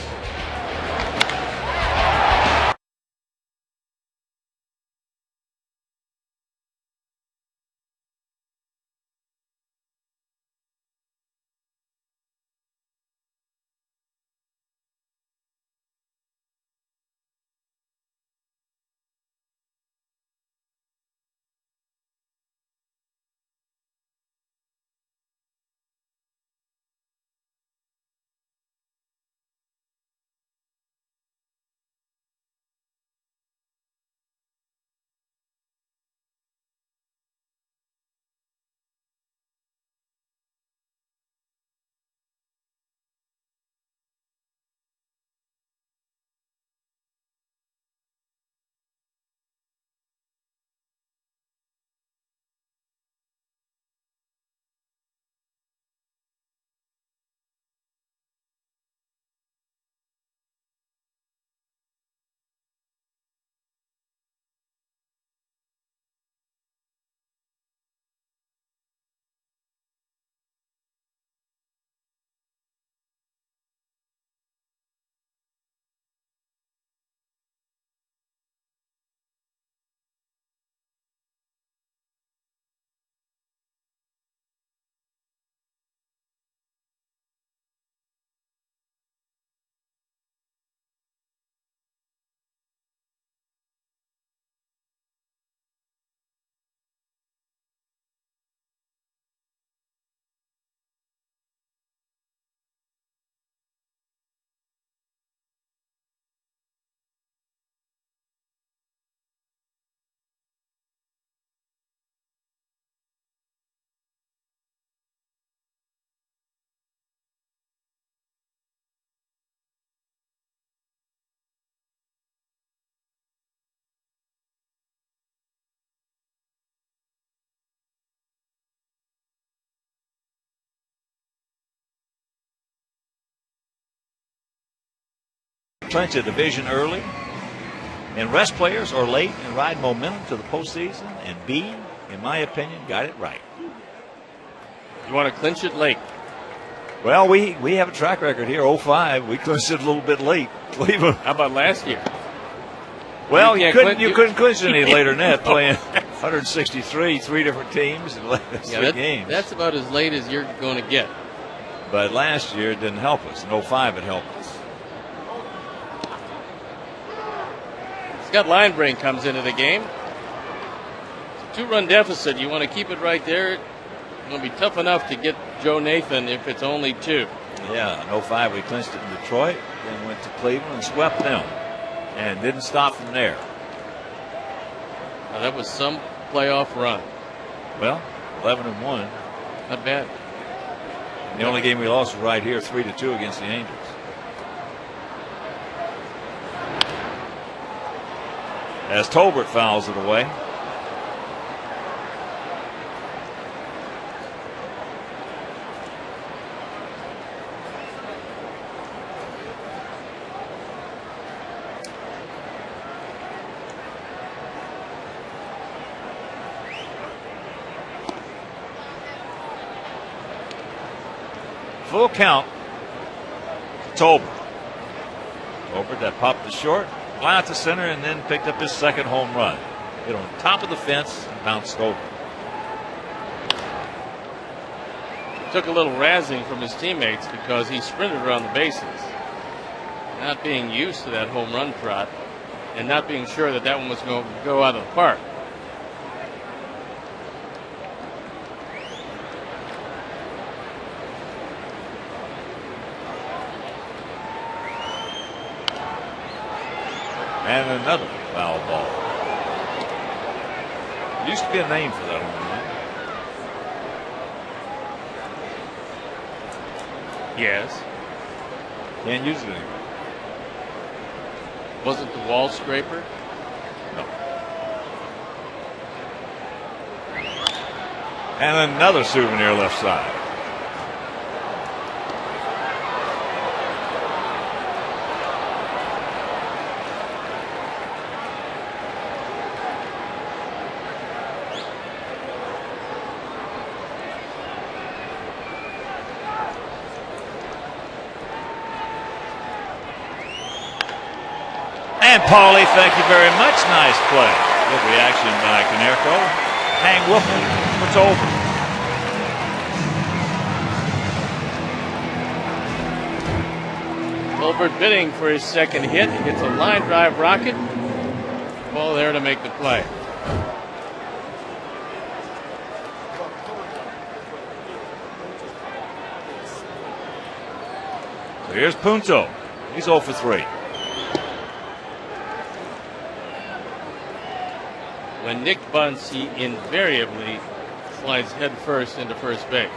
Clinch a division early, and rest players or late and ride momentum to the postseason. And B, in my opinion, got it right. You want to clinch it late. Well, we have a track record here. 05, we clinched it a little bit late. Cleveland. How about last year? Well, you couldn't clinch it any later than that, playing 163, 3 different teams in three games. That's about as late as you're going to get. But last year it didn't help us. In 05 it helped us. Scott Linebrain comes into the game. It's a 2-run deficit. You want to keep it right there. It's going to be tough enough to get Joe Nathan if it's only 2. Yeah, in 05 we clinched it in Detroit, then went to Cleveland and swept them. And didn't stop from there. Now that was some playoff run. Well, 11-1. Not bad. The only game we lost was right here, 3-2 against the Angels. As Tolbert fouls it away. Full count. Tolbert. Tolbert that popped the short, fly out to center, and then picked up his second home run. Hit on top of the fence and bounced over. Took a little razzing from his teammates because he sprinted around the bases. Not being used to that home run trot and not being sure that that one was going to go out of the park. And another foul ball. Used to be a name for that home run. Yes. Can't use it anymore. Was it the wall scraper? No. And another souvenir left side. And Paulie, thank you very much. Nice play. Good reaction by Konerko. Hang Wolfman puts over. Tolbert bidding for his second hit. He hits a line drive rocket. Ball there to make the play. So here's Punto. He's 0 for 3. When Nick bunts, he invariably slides head first into first base.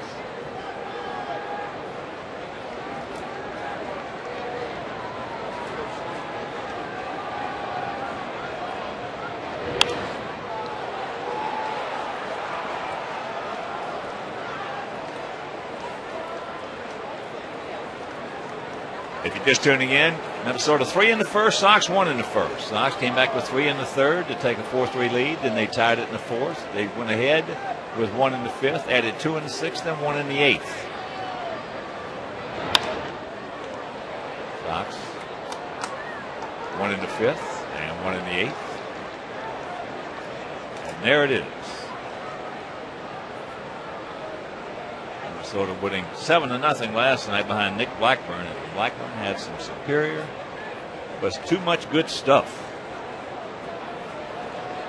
If you're just tuning in, Minnesota 3 in the first, Sox 1 in the first. Sox came back with 3 in the third to take a 4-3 lead. Then they tied it in the fourth. They went ahead with 1 in the fifth, added 2 in the sixth, then 1 in the eighth. Sox 1 in the fifth and 1 in the eighth. And there it is. Minnesota winning 7-0 last night behind Nick Blackburn. And Blackburn had some superior, but too much good stuff.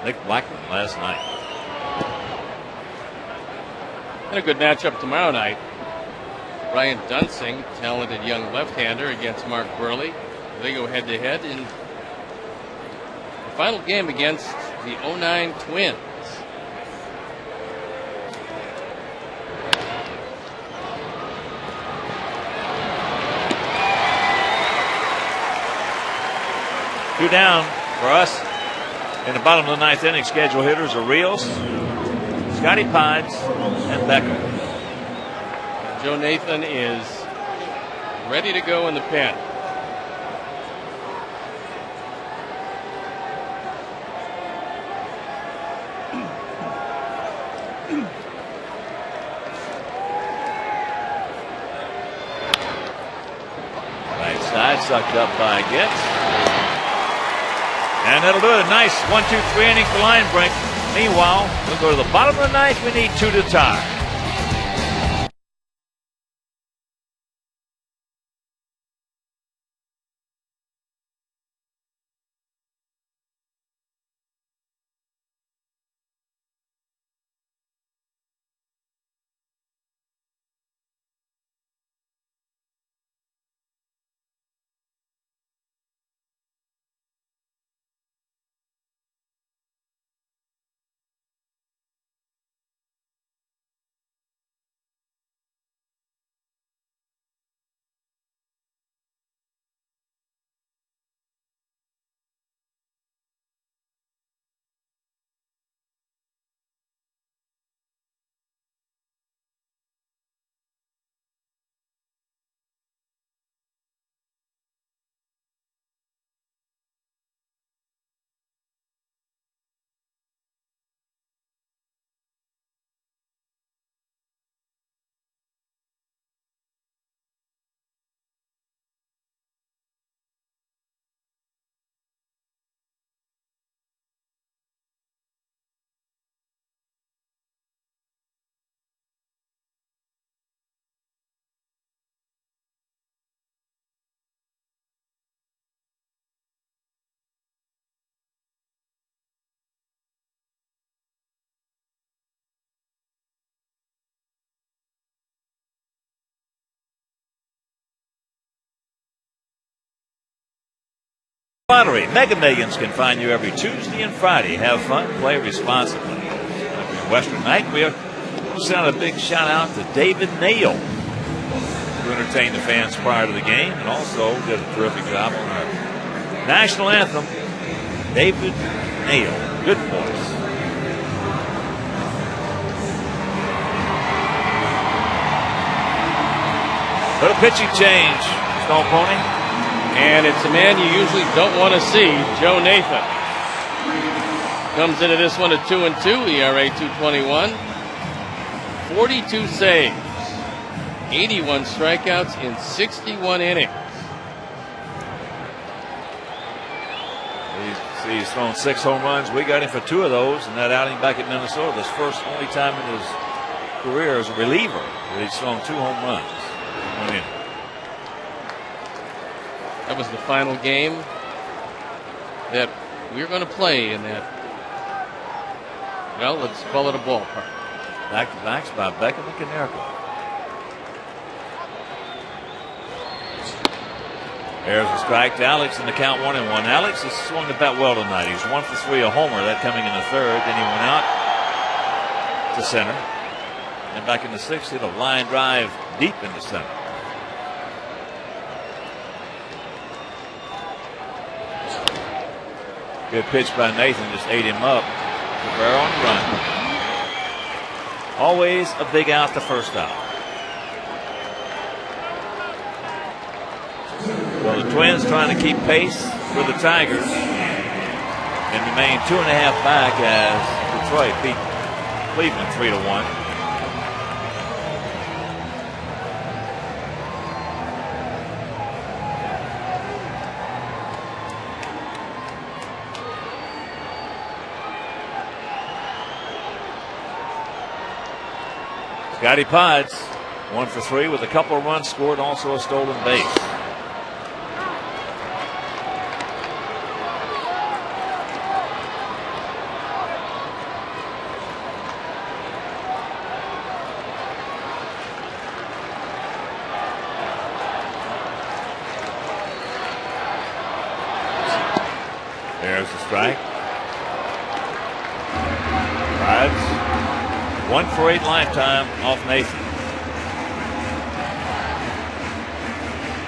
Nick Blackburn last night. And a good matchup tomorrow night. Ryan Dunsing, talented young left-hander against Mark Burley. They go head-to-head in the final game against the 09 Twins. Two down for us. In the bottom of the ninth inning, schedule hitters are Rios, Scotty Pides, and Becker. Joe Nathan is ready to go in the pen. side, sucked up by Getz. And that'll do it. A nice 1-2-3 inning for line break. Meanwhile, we'll go to the bottom of the ninth. We need 2 to tie. Lottery. Mega Millions can find you every Tuesday and Friday. Have fun, play responsibly. Every Western night, we'll send a big shout out to David Nail, who entertained the fans prior to the game and also did a terrific job on our national anthem. David Nail. Good voice. Little pitching change, Stone Pony. And it's a man you usually don't want to see, Joe Nathan. Comes into this one at 2-2, ERA 2.21. 42 saves, 81 strikeouts in 61 innings. He's thrown 6 home runs. We got him for 2 of those in that outing back at Minnesota. This only time in his career as a reliever that he's thrown 2 home runs. That was the final game that we're going to play in that, well, let's call it a ballpark. Back-to-backs by Beckham and Konerko. There's a strike to Alex in the count 1-1. Alex has swung the bat well tonight. He's 1 for 3, a homer, that coming in the 3rd. Then he went out to center. And back in the 6th, hit a line drive deep into center. Good pitch by Nathan, just ate him up. Cabrera on the run. Always a big out the first out. Well, the Twins trying to keep pace with the Tigers and remain 2.5 back as Detroit beat Cleveland 3-1. Scotty Pods, 1 for 3 with a couple of runs scored, also a stolen base. There's the strike. Pods. 1 for 8 lifetime off Nathan.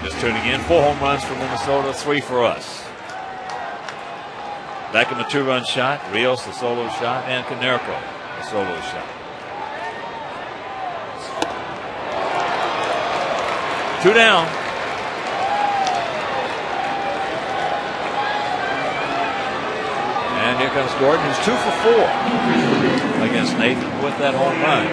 Just tuning in, 4 home runs for Minnesota, 3 for us. Beckham a 2-run shot, Rios the solo shot, and Konerko a solo shot. 2 down. And here comes Gordon, who's 2 for 4 against Nathan with that home run.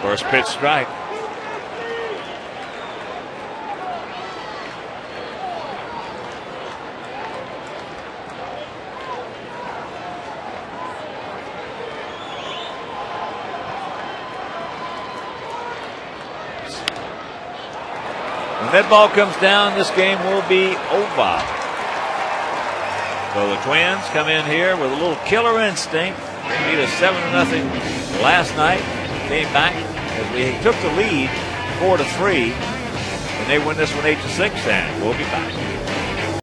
First pitch strike. When that ball comes down, this game will be over. So the Twins come in here with a little killer instinct. They beat us 7-0 last night. Came back as we took the lead 4-3. And they win this one 8-6, and we'll be back.